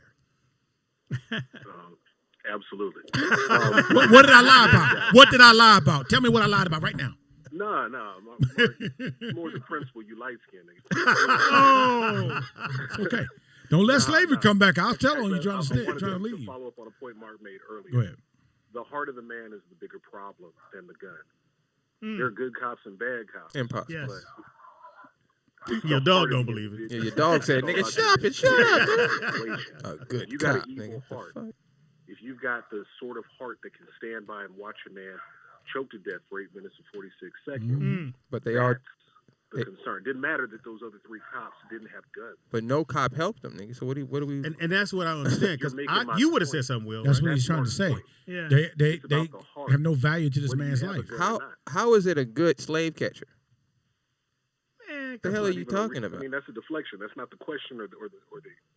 Absolutely. what did I lie about? What did I lie about? Tell me what I lied about right now. No, Mark, more the principle. You light skinned Oh. It's okay. Don't let slavery come back. I'll tell on you trying to I wanted trying to leave. to follow up on a point Mark made earlier. Go ahead. The heart of the man is the bigger problem than the gun. There are good cops and bad cops. Impossible. Yes. But Your dog don't believe it. Yeah, your dog said, "Nigga, shut up, shut up." A good You got cop, an evil nigga. The heart. fuck? If you've got the sort of heart that can stand by and watch a man choke to death for 8 minutes and 46 seconds, But they are. the concern. Didn't matter that those other 3 cops didn't have guns. But no cop helped them, nigga. So what do we? And that's what I understand because You're making my you would have point. said something, Will. That's right? what he's trying to Mark's say. point. Yeah. They It's about the heart. have no value to this Whether you man's have a life. gun or How not. how is it a good slave catcher? The hell are Not you even a talking reason. about? I mean, that's a deflection. That's not the question or the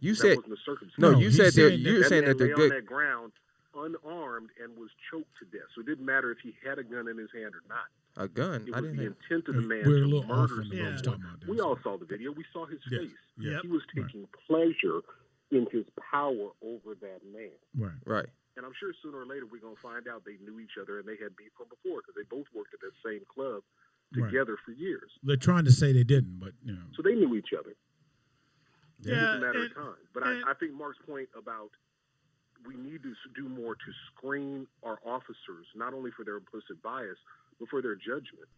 You that said wasn't the circumstance. no. No, You he's said saying you're that saying man that they're lay on good. that ground unarmed and was choked to death. So it didn't matter if he had a gun in his hand or not. A gun. It I was didn't. the Think, intent of the man We're a to little off murder on the Yeah. what he's someone. talking about. We there, all so. saw the video. We saw his Yes. face. Yeah. He was taking pleasure in his power over that man. Right. right. And I'm sure sooner or later we're going to find out they knew each other and they had beef from before because they both worked at that same club Right. together for years. They're trying to say they didn't, but you know. So they knew each other. It's Yeah, just a matter and- of time. But I think Mark's point about we need to do more to screen our officers, not only for their implicit bias, but for their judgment.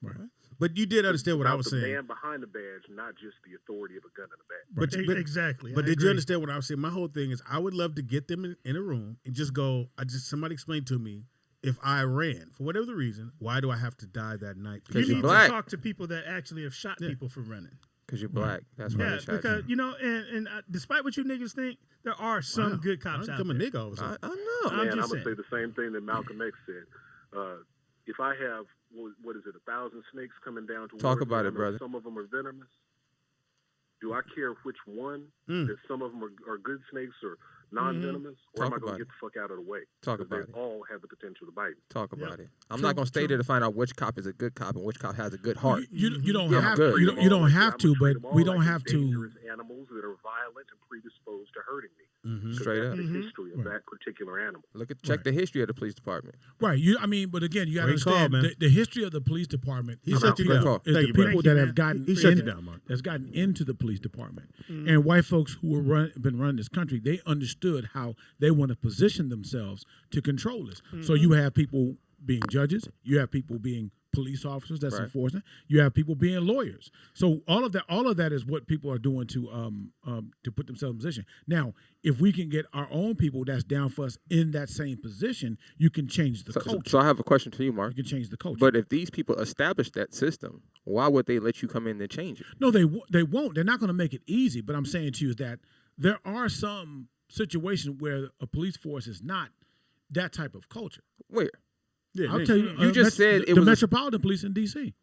Right. But you did understand what I About was the saying. man behind the badge, not just the authority of a gun and a badge. But Exactly. But I did you agree. understand what I was saying? My whole thing is I would love to get them in a room and just go, somebody explain to me, if I ran, for whatever the reason, why do I have to die that night? You Because need you're to black. talk to people that actually have shot Yeah. people for running. Because you're black. That's why Yeah, they shot because you. and despite what you niggas think, there are some Wow. good cops I out become a there. nigga all of a sudden. I know. I'm Man, just I'm going to saying. say the same thing that Malcolm X said. If I have, what is it, 1,000 snakes coming down to Talk water, about I it, know brother. Some of them are venomous. Do I care which one? Mm. That some of them are good snakes or non-venomous? Or am Talk I going about to get the fuck out of the way? Talk Because about they it. all have the potential to bite me. Talk about it. I'm True, not gonna stay true. there to find out which cop is a good cop and which cop has a good heart. You don't Yeah, have good. to. You don't have to, but we don't have to. Dangerous animals that are violent and predisposed to hurting me. Mm-hmm. 'Cause Straight that's up. the history of Right. that particular animal. Check the history of the police department. Right. But again, you got to Great call, understand man. the history of the police department. He is shut the you people- down. Is Thank the you, brother. people Thank you, that man. have gotten He shut you in- down, Mark. that's gotten into the police department. And white folks who were been running this country, they understood how they want to position themselves to control this. So you have people being judges, you have people being police officers that's Right. enforcing, you have people being lawyers. So all of that is what people are doing to put themselves in position. Now, if we can get our own people that's down for us in that same position, you can change the culture. So I have a question for you, Mark. You can change the culture. But if these people establish that system, why would they let you come in and change it? No, they won't. They're not going to make it easy. But I'm saying to you is that there are some situations where a police force is not that type of culture. Where? Yeah, I'll nigga. tell you. You just said it the was a- Metropolitan Police in D.C.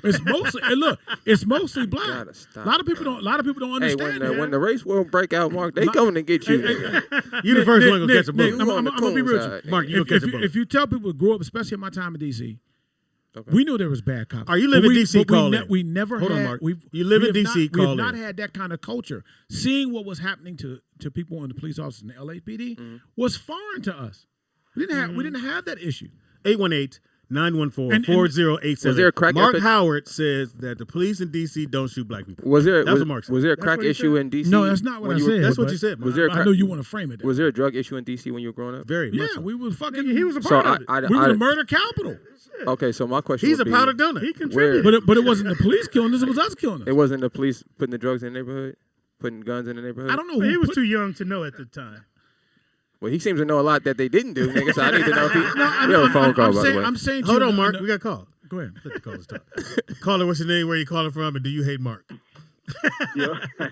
It's mostly and look. It's mostly black. Gotta stop, a lot of people bro. don't. A lot of people don't Hey, understand when that. the race will break out, Mark, they coming to get you. nigga. You the first one gonna Nick, catch a bullet. Nick, I'm gonna be real with side, you. Mark, you gonna catch a bullet. If you tell people to grow up, especially in my time in D.C., Okay. we knew there was bad cops. Are you live But in DC, but call we, in. we never Hold on, had. Mark. We've, You live we in have DC, Not, call we have not in. had that kind of culture. Seeing what was happening to people and the police officers in the LAPD was foreign to us. We didn't have that issue. 818-914-4087. Was there a crack Mark epi- Howard says that the police in D.C. don't shoot black people. Was there That's what Mark said. was there a That's crack what he issue said. in DC? No, that's not what when I you were- said. That's what but you said, Mark. Was there a I crack, know you want to frame it. was there a drug issue in DC when you were growing up? Very much Yeah, so. we were fucking. He was a So part of it. we were the murder capital. Okay, so my question He's would a be, powder donut. He where contributed. But it wasn't the police killing us. It was us killing us. it wasn't the police putting the drugs in the neighborhood, putting guns in the neighborhood. I don't know. But Who he was put- too young to know at the time. Well, he seems to know a lot that they didn't do, nigga. So I need to know if he. No, we have a phone call, by the way. I'm saying. to Hold you, on, no, Mark. no, We got a call. Go ahead. Let the callers talk. Caller, what's your name? Where you calling from? And do you hate Mark? Yeah.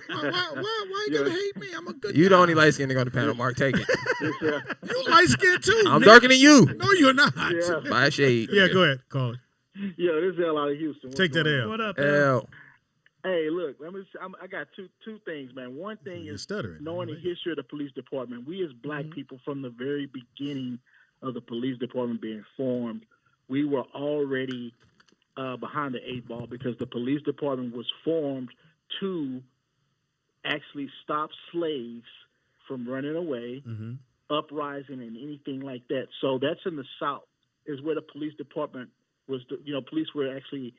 Why you gonna hate me? I'm a good. You the guy. only light skinned nigga on the panel, Mark. Take it. You light skinned too. I'm Nick. darker than you. No, you're not. Yeah. By a shade. Yeah, go ahead. Caller. Yeah, this is L out of Houston. What's Take that going on? L. What up? Al? L. Hey, look, I got two things, man. One thing You're is stuttering. knowing the history of the police department. We as black people, from the very beginning of the police department being formed, we were already behind the eight ball because the police department was formed to actually stop slaves from running away, uprising, and anything like that. So that's in the South, is where the police department was. Police were actually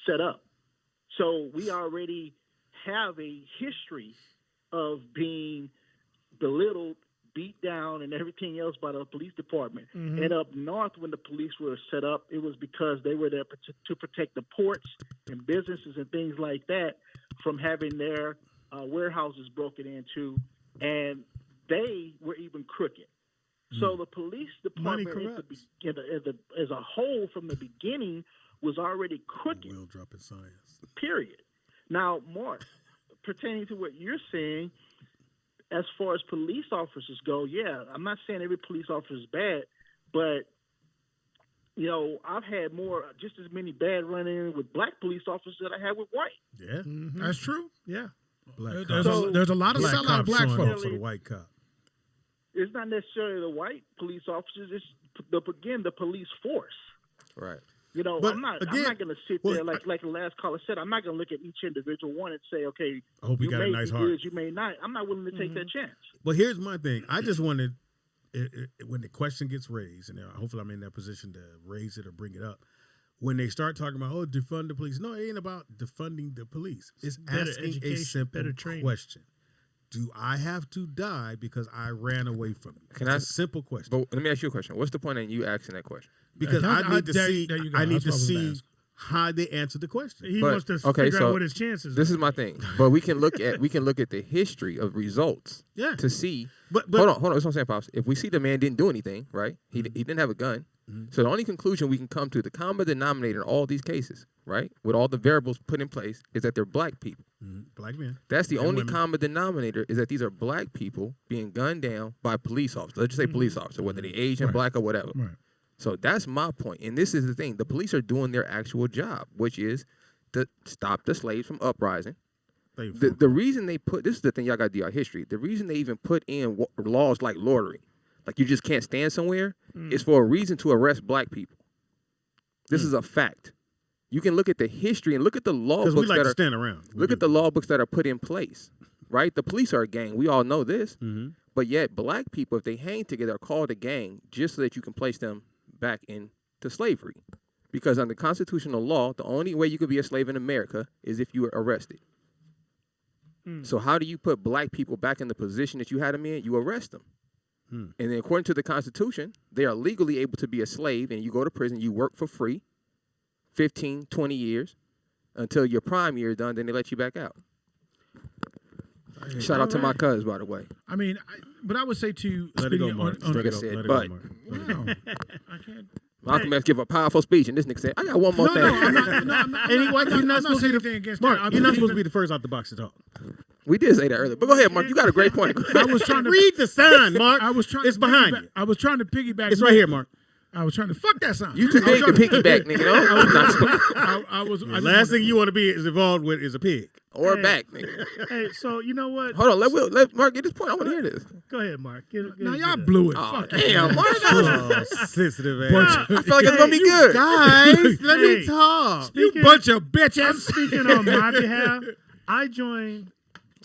set up. So we already have a history of being belittled, beat down, and everything else by the police department. And up north, when the police were set up, it was because they were there to protect the ports and businesses and things like that from having their warehouses broken into, and they were even crooked. So the police Money department corrupts. as a whole from the beginning was already crooked. Will drop in science. Period. Now, Mark, pertaining to what you're saying, as far as police officers go, yeah, I'm not saying every police officer is bad, but You know, I've had just as many bad run-ins with black police officers that I had with white. Yeah, That's true. Yeah. black There's cops. a, there's a lot of Black sellout cops black showing up folks. for the white cop. It's not necessarily the white police officers. It's the police force. Right. You know, But I'm not again, going to sit well, there like the last caller said. I'm not going to look at each individual one and say, okay, I hope you got a may nice be heart. good, you may not. I'm not willing to take that chance. But here's my thing. I just wanted, when the question gets raised, and hopefully I'm in that position to raise it or bring it up, when they start talking about, defund the police. No, it ain't about defunding the police. It's Better asking a education, simple better training. question. Do I have to die because I ran away from you? Can It's I- a simple question. But let me ask you a question. What's the point in you asking that question? Because There- I need to there- see, there you go. I need That's to what I was gonna see ask. how they answer the question. He But- wants to okay, figure so out what his chances This are. is my thing. But we can look at the history of results Yeah. to see. But Hold on. That's what I'm saying, Pops. If we see the man didn't do anything, right? He didn't have a gun. So the only conclusion we can come to, the common denominator in all these cases, right, with all the variables put in place, is that they're black people. black men. That's the And only women. common denominator, is that these are black people being gunned down by police officers. Let's just say police officers, whether they're Asian, Right. black, or whatever. Right. So that's my point. And this is the thing. The police are doing their actual job, which is to stop the slaves from uprising. The reason they put, this is the thing y'all got to do our history. The reason they even put in laws like loitering, like you just can't stand somewhere, is for a reason to arrest black people. This is a fact. You can look at the history and look at the law Because books we like that to are stand around. We look do. at the law books that are put in place. Right? The police are a gang. We all know this. But yet black people, if they hang together, are called a gang just so that you can place them back into slavery. Because under constitutional law, the only way you could be a slave in America is if you were arrested. So how do you put black people back in the position that you had them in? You arrest them. And then according to the Constitution, they are legally able to be a slave, and you go to prison, you work for free, 15, 20 years, until your prime year is done, then they let you back out. Shout out to my cousins, by the way. I mean, but I would say to Let it go, speaking Mark. on Let it nigga go, said, let it but- go, Mark. Wow. I can't. Malcolm X give a powerful speech, and this nigga said, I got one more No, thing. no, I'm not. No, I'm not. And I'm not, you're not supposed to saying be anything against Mark, that. you're not supposed to be the first out the box to talk. We did say that earlier. But go ahead, Mark. You got a great point. I was trying to Read the sign, Mark. I was trying. It's to behind piggyback- you. I was trying to piggyback. It's right here, Mark. I was trying to fuck that sign. You too big to piggyback, nigga. No? I was. The last thing you want to be is involved with is a pig. Or Hey. back, nigga. Hey, so you know what? Hold on. Let Mark get this point. I want to hear this. Go ahead, Mark. Now y'all blew it. Oh, Fuck it. damn, Mark. Oh, sensitive ass. I feel like it's going to be good. Guys, let me Hey. talk. You bunch of I'm bitches. speaking on my behalf. I joined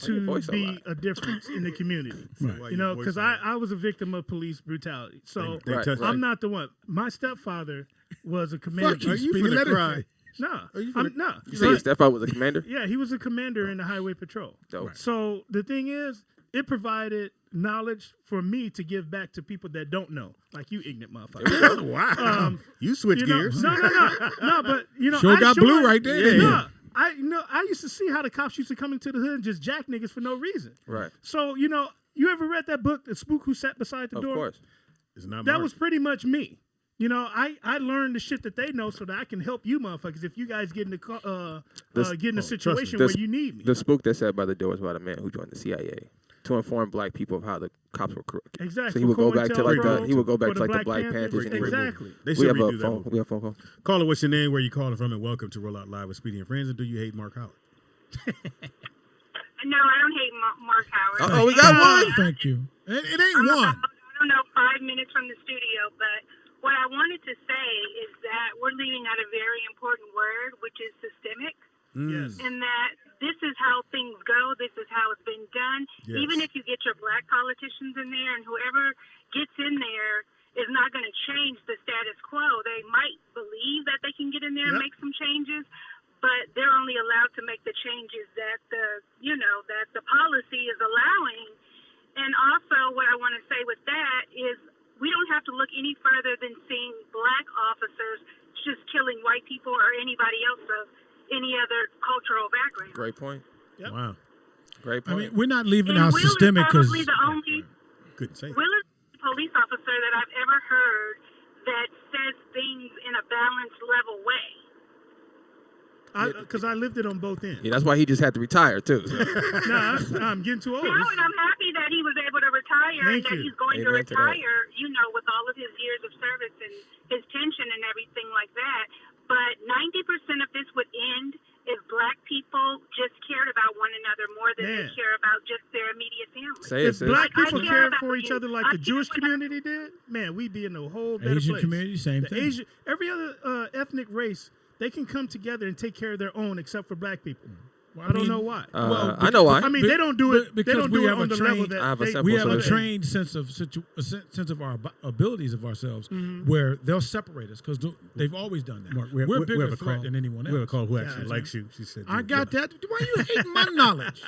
your to voice so be loud? a difference in the community. Why You know, voice because so I was a victim of police brutality. So They Right, touched right. I'm not the one. My stepfather was a commander. Fuck you, Are you Speedy. finna Let it cry? fly. No, you I'm finna- no. You say your stepfather was a commander? Yeah, he was a commander in the highway patrol. Dope. So the thing is, it provided knowledge for me to give back to people that don't know, like you ignorant motherfucker. Wow. You switch You know, gears. no, but you know, Sure I got blue right there. Yeah. No, I used to see how the cops used to come into the hood and just jack niggas for no reason. Right. So you know, you ever read that book, The Spook Who Sat Beside the Of Door? course. It's not That Mark. was pretty much me. You know, I learned the shit that they know so that I can help you motherfuckers if you guys get in a situation where you need me. The spook that sat by the door was about a man who joined the CIA to inform black people of how the cops were crooked. Exactly. So he would go back to like COINTELPRO, he would go back for to like the Black Panthers. Panthers and he would Exactly. They we should have a redo that phone. movie. We have a phone call. Caller, what's your name? Where you calling from? And welcome to Roll Out Live with Speedy and Friends. And do you hate Mark Howard? No, I don't hate Mark Howard. Oh, we got one. Thank you. It ain't one. I don't know, 5 minutes from the studio, but what I wanted to say is that we're leaving out a very important word, which is systemic, Yes. and that this is how things go. This is how it's been done. Yes. Even if you get your black politicians in there and whoever gets in there is not going to change the status quo. They might believe that they can get in there and Yep. make some changes, but they're only allowed to make the changes that that the policy is allowing. And also what I want to say with that is we don't have to look any further than seeing black officers just killing white people or anybody else of any other cultural background. Great point. Yep. Wow. Great I point. mean, we're not leaving And out Will systemic is because probably the only Couldn't say. Will is the police officer that I've ever heard that says things in a balanced, level way. Because I lived it on both ends. Yeah, that's why he just had to retire too. So. Nah, I'm getting too old. No, and I'm happy that he was able to retire Thank and that you. he's going to Amen to that. retire, you know, with all of his years of service and his tension and everything like that. But 90% of this would end if black people just cared about one another more than they care about just their immediate family. If black people cared for each other like the Jewish community did, man, we'd be in a whole better Asian place. community, same thing. Every other ethnic race, they can come together and take care of their own, except for black people. Well, I don't know why. I know why. I mean, they don't do it. They because don't we do it have on a the level trained- that I have a they- simple we have a solution. trained sense of our abilities of ourselves, where they'll separate us because they've always done that. Mark, We're a we bigger have a threat call. than anyone else. We have a call who Gotcha. actually likes you. She said, I you- got that. Why are you hating my knowledge?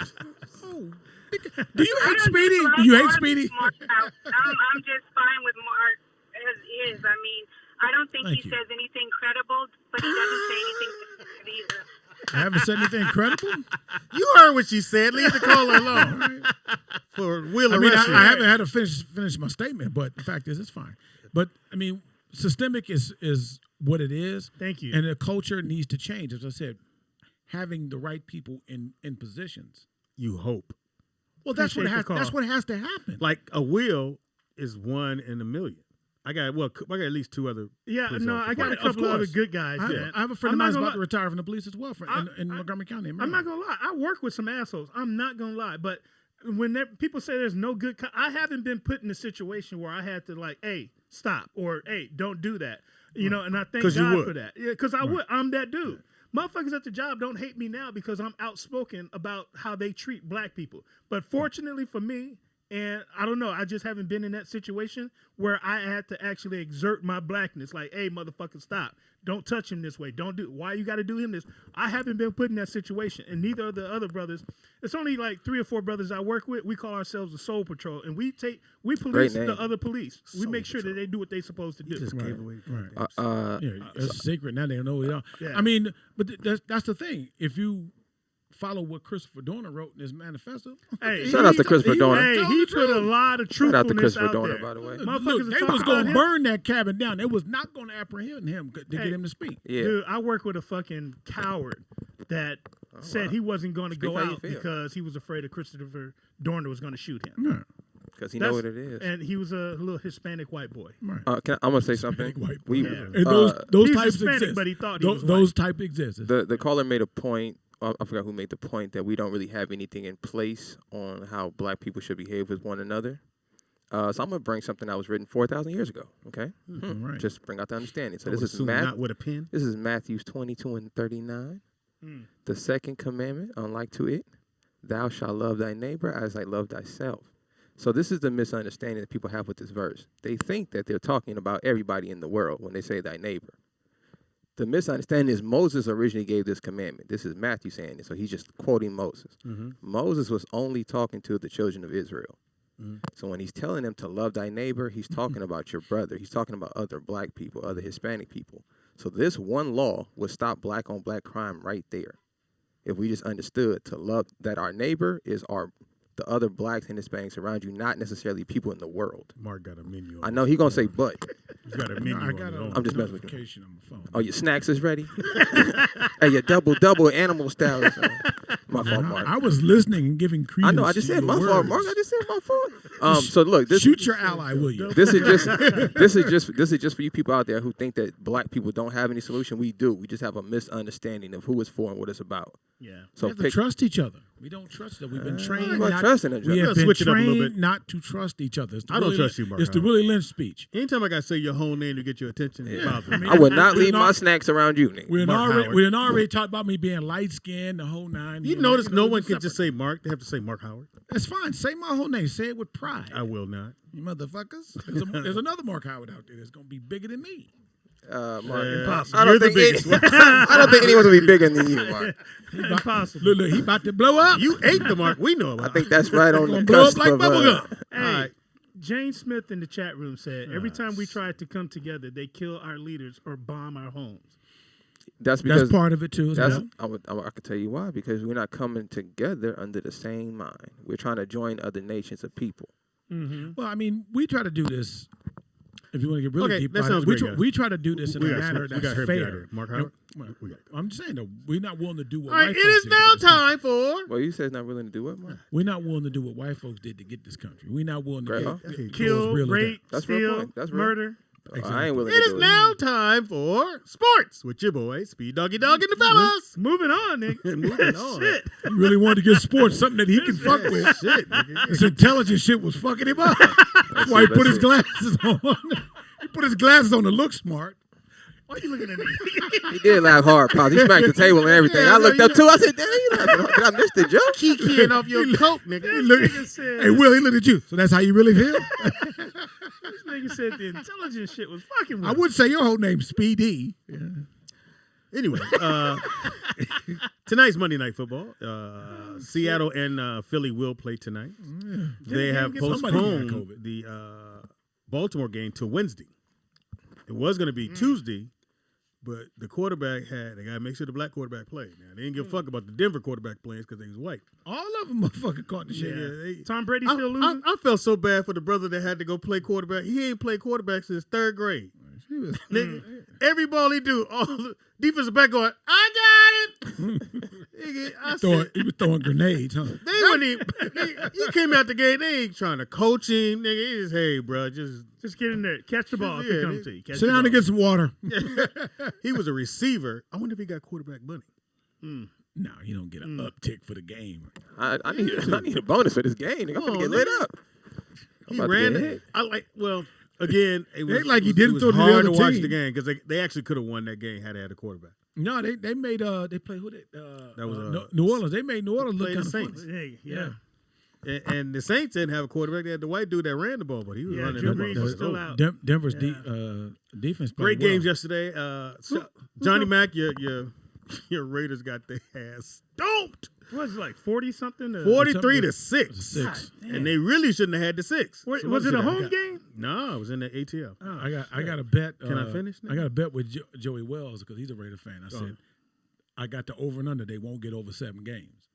Oh, do you hate I don't Speedy? just Do you love hate Mark Speedy? out. I'm just fine with Mark as is. I mean, I don't think Thank he you. says anything credible, but he doesn't say anything stupid either. I haven't said anything credible. You heard what she said. Leave the caller alone. For Will I mean, arrest you. I haven't had to finish my statement, but the fact is, it's fine. But I mean, systemic is what it is. Thank you. And the culture needs to change. As I said, having the right people in positions. You hope. Well, that's what Appreciate the has. That's call. what has to happen. Like a will is 1 in a million. I got at least 2 other. Yeah, police no, officers. I got a Right, of couple of other course. good guys. I have a friend I'm of mine not who's gonna about to lie. retire from the police as well in Montgomery County. I'm not gonna lie. I work with some assholes. I'm not gonna lie, but when people say there's no good, I haven't been put in a situation where I had to like, hey, stop, or hey, don't do that. You know, and I thank 'Cause you God would. for that. Yeah, because I would. I'm that dude. Motherfuckers at the job don't hate me now because I'm outspoken about how they treat black people. But fortunately for me, and I don't know, I just haven't been in that situation where I had to actually exert my blackness. Like, hey, motherfucker, stop. Don't touch him this way. Don't do. Why you got to do him this? I haven't been put in that situation, and neither of the other brothers. It's only like 3 or 4 brothers I work with. We call ourselves the Soul Patrol, and we police name. the other police. We Soul make sure Patrol. that they do what they're supposed to do. Just gave away. Right. Uh, Yeah, it's a secret now. They don't know it all. Yeah. I mean, but that's the thing. If you follow what Christopher Dorner wrote in his manifesto, Hey, Shout out to Christopher Dorner. Hey, he put a lot of Shout out to truthfulness Christopher out Dorner, there. by the way. Motherfuckers look, are they talking was about going to him. burn that cabin down. They was not going to apprehend him to get him to speak. Yeah. Dude, I work with a fucking coward that said he wasn't going to Speak go how you out feel. because he was afraid of Christopher Dorner was going to shoot him. Because he know what it is. And he was a little Hispanic white boy. Right. I'm going to say something. White We, Yeah. And those He's types Hispanic, exist. but he thought he was those type exist. the caller made a point. I forgot who made the point that we don't really have anything in place on how black people should behave with one another. So I'm going to bring something that was written 4,000 years ago, okay? Right. Just bring out the understanding. So I this would is assume not with a pen. This is Matthew 22 and 39. The second commandment, unlike to it, thou shalt love thy neighbor as I love thyself. So this is the misunderstanding that people have with this verse. They think that they're talking about everybody in the world when they say thy neighbor. The misunderstanding is Moses originally gave this commandment. This is Matthew saying it, so he's just quoting Moses. Moses was only talking to the children of Israel. So when he's telling them to love thy neighbor, he's talking about your brother. He's talking about other black people, other Hispanic people. So this one law would stop black on black crime right there. If we just understood to love that our neighbor is the other blacks and Hispanics around you, not necessarily people in the world. Mark got a menu. I know he's going to say, but. He's got a menu. I on got his a own. I'm just messing with you. notification on my phone. Oh, your snacks is ready? Hey, your double animal style is my fault, Mark. I was listening and giving credence. I know, I just to said your my fault, words. Mark. I just said my fault. So look, this Shoot your ally, will you? This is just for you people out there who think that black people don't have any solution. We do. We just have a misunderstanding of who it's for and what it's about. Yeah. So We have to trust each other. We don't trust them. We've been trained I'm not not trusting each We other. have been Switch it up a little trained bit. not to trust each other. It's the I don't Willie- trust you, Mark It's the Howard. Willie Lynch speech. Anytime I got to say your whole name to get your attention, it bothers me. I would not We leave not- my snacks around you, nigga. We Mark Howard. already talked about me being light skinned, the whole nine. You notice no one can just say Mark. They have to say Mark Howard. That's fine. Say my whole name. Say it with pride. I will not. You motherfuckers. There's another Mark Howard out there that's gonna be bigger than me. Mark, Impossible. I don't You're the think biggest one. I don't think anyone's gonna be bigger than you, Mark. Impossible. Look, he about to blow up. You ate the Mark. We know about. I think that's right on the Gonna blow up cusp like of. bubblegum. Hey, All right. Jane Smith in the chat room said, every time we try to come together, they kill our leaders or bomb our homes. That's because That's part of it too. That's, Well. I could tell you why. Because we're not coming together under the same mind. We're trying to join other nations of people. Well, I mean, we try to do this If you want to get really Okay, deep that about sounds it, great, guys. we try to do this in a manner we got that's Herb fair. Mark Howard. I'm just saying that we're not willing to do what All right, white it folks is did now to get this country. time for. Well, you said it's not willing to do what, Mark? We're not willing to do what white folks did to get this country. We're not willing to Grandma? get Kill, real as that. rape, That's real steal, point. That's real. murder. I ain't willing It to is do it. now time for sports with your boy Speed Doggy Dog and the fellas. Moving on, nigga. Moving on. Shit. He really wanted to get sports, something that he can fuck with. Shit, nigga. His intelligent shit was fucking him up. That's why he put his glasses on. He put his glasses on to look smart. Why are you looking at me? He did laugh hard, Pop. He smacked the table and everything. Yeah, I looked no, up too. I said, damn, you laughing hard. Did I miss the joke? Kikiing off your coat, nigga. Nigga said, Hey, Will, he looked at you. So that's how you really feel? this nigga said the intelligent shit was fucking with I him. would say your whole name's Speedy. Yeah. Anyway, tonight's Monday Night Football. Seattle and Philly will play tonight. They have Somebody got postponed COVID. the Baltimore game to Wednesday. It was going to be Tuesday, but the quarterback they got to make sure the black quarterback played. Now, they didn't give a fuck about the Denver quarterback playing because they was white. All of them motherfucking caught the shit. Tom Brady still losing? I felt so bad for the brother that had to go play quarterback. He ain't played quarterback since third grade. Nigga, every ball he do, all the defensive back going, I got it. Nigga, He was throwing grenades, huh? they wouldn't even, he came out the game, they ain't trying to coach him. Nigga, he just, hey, bro, just get in there. Catch the ball if it comes to you. Catch Sit the down ball. and get some water. he was a receiver. I wonder if he got quarterback money. No, you don't get an uptick for the game. I need a bonus for this game. Nigga. I'm Come finna on, get lit nigga. up. I'm He about to ran get it. hit. Again, it was Ain't like he it didn't was throw to the hard other to watch team. the game because they actually could have won that game had they had a quarterback. No, they made they played who they That was, New Orleans. They made New Orleans look played kind the of Saints. funny. Hey, yeah. And the Saints didn't have a quarterback. They had the white dude that ran the ball, but he was Yeah, running Drew them Brees motherfuckers was still over. out. Denver's Yeah. defense played Great well. games yesterday. Johnny Mack, your Raiders got their ass stomped. What was it, like 40-something? 43-6. 6. And they really shouldn't have had the 6. Wait, So was what it a should I home got? game? No, it was in the ATL. I got a bet. Can I finish now? I got a bet with Joey Wells because he's a Raider fan. I said I got the over and under. They won't get over 7 games.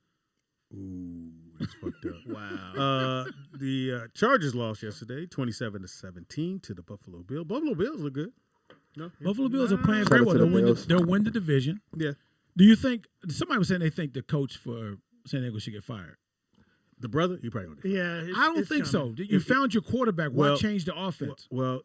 Ooh, that's fucked up. Wow. The Chargers lost yesterday, 27-17 to the Buffalo Bills. Buffalo Bills look good. No? Buffalo Bills are playing Shout very out well. to the They'll Bills. win the division. Yeah. Do you think somebody was saying they think the coach for San Diego should get fired? The brother, he probably going to. Yeah. I don't think so. You found your quarterback. Why Well, change the offense? Well,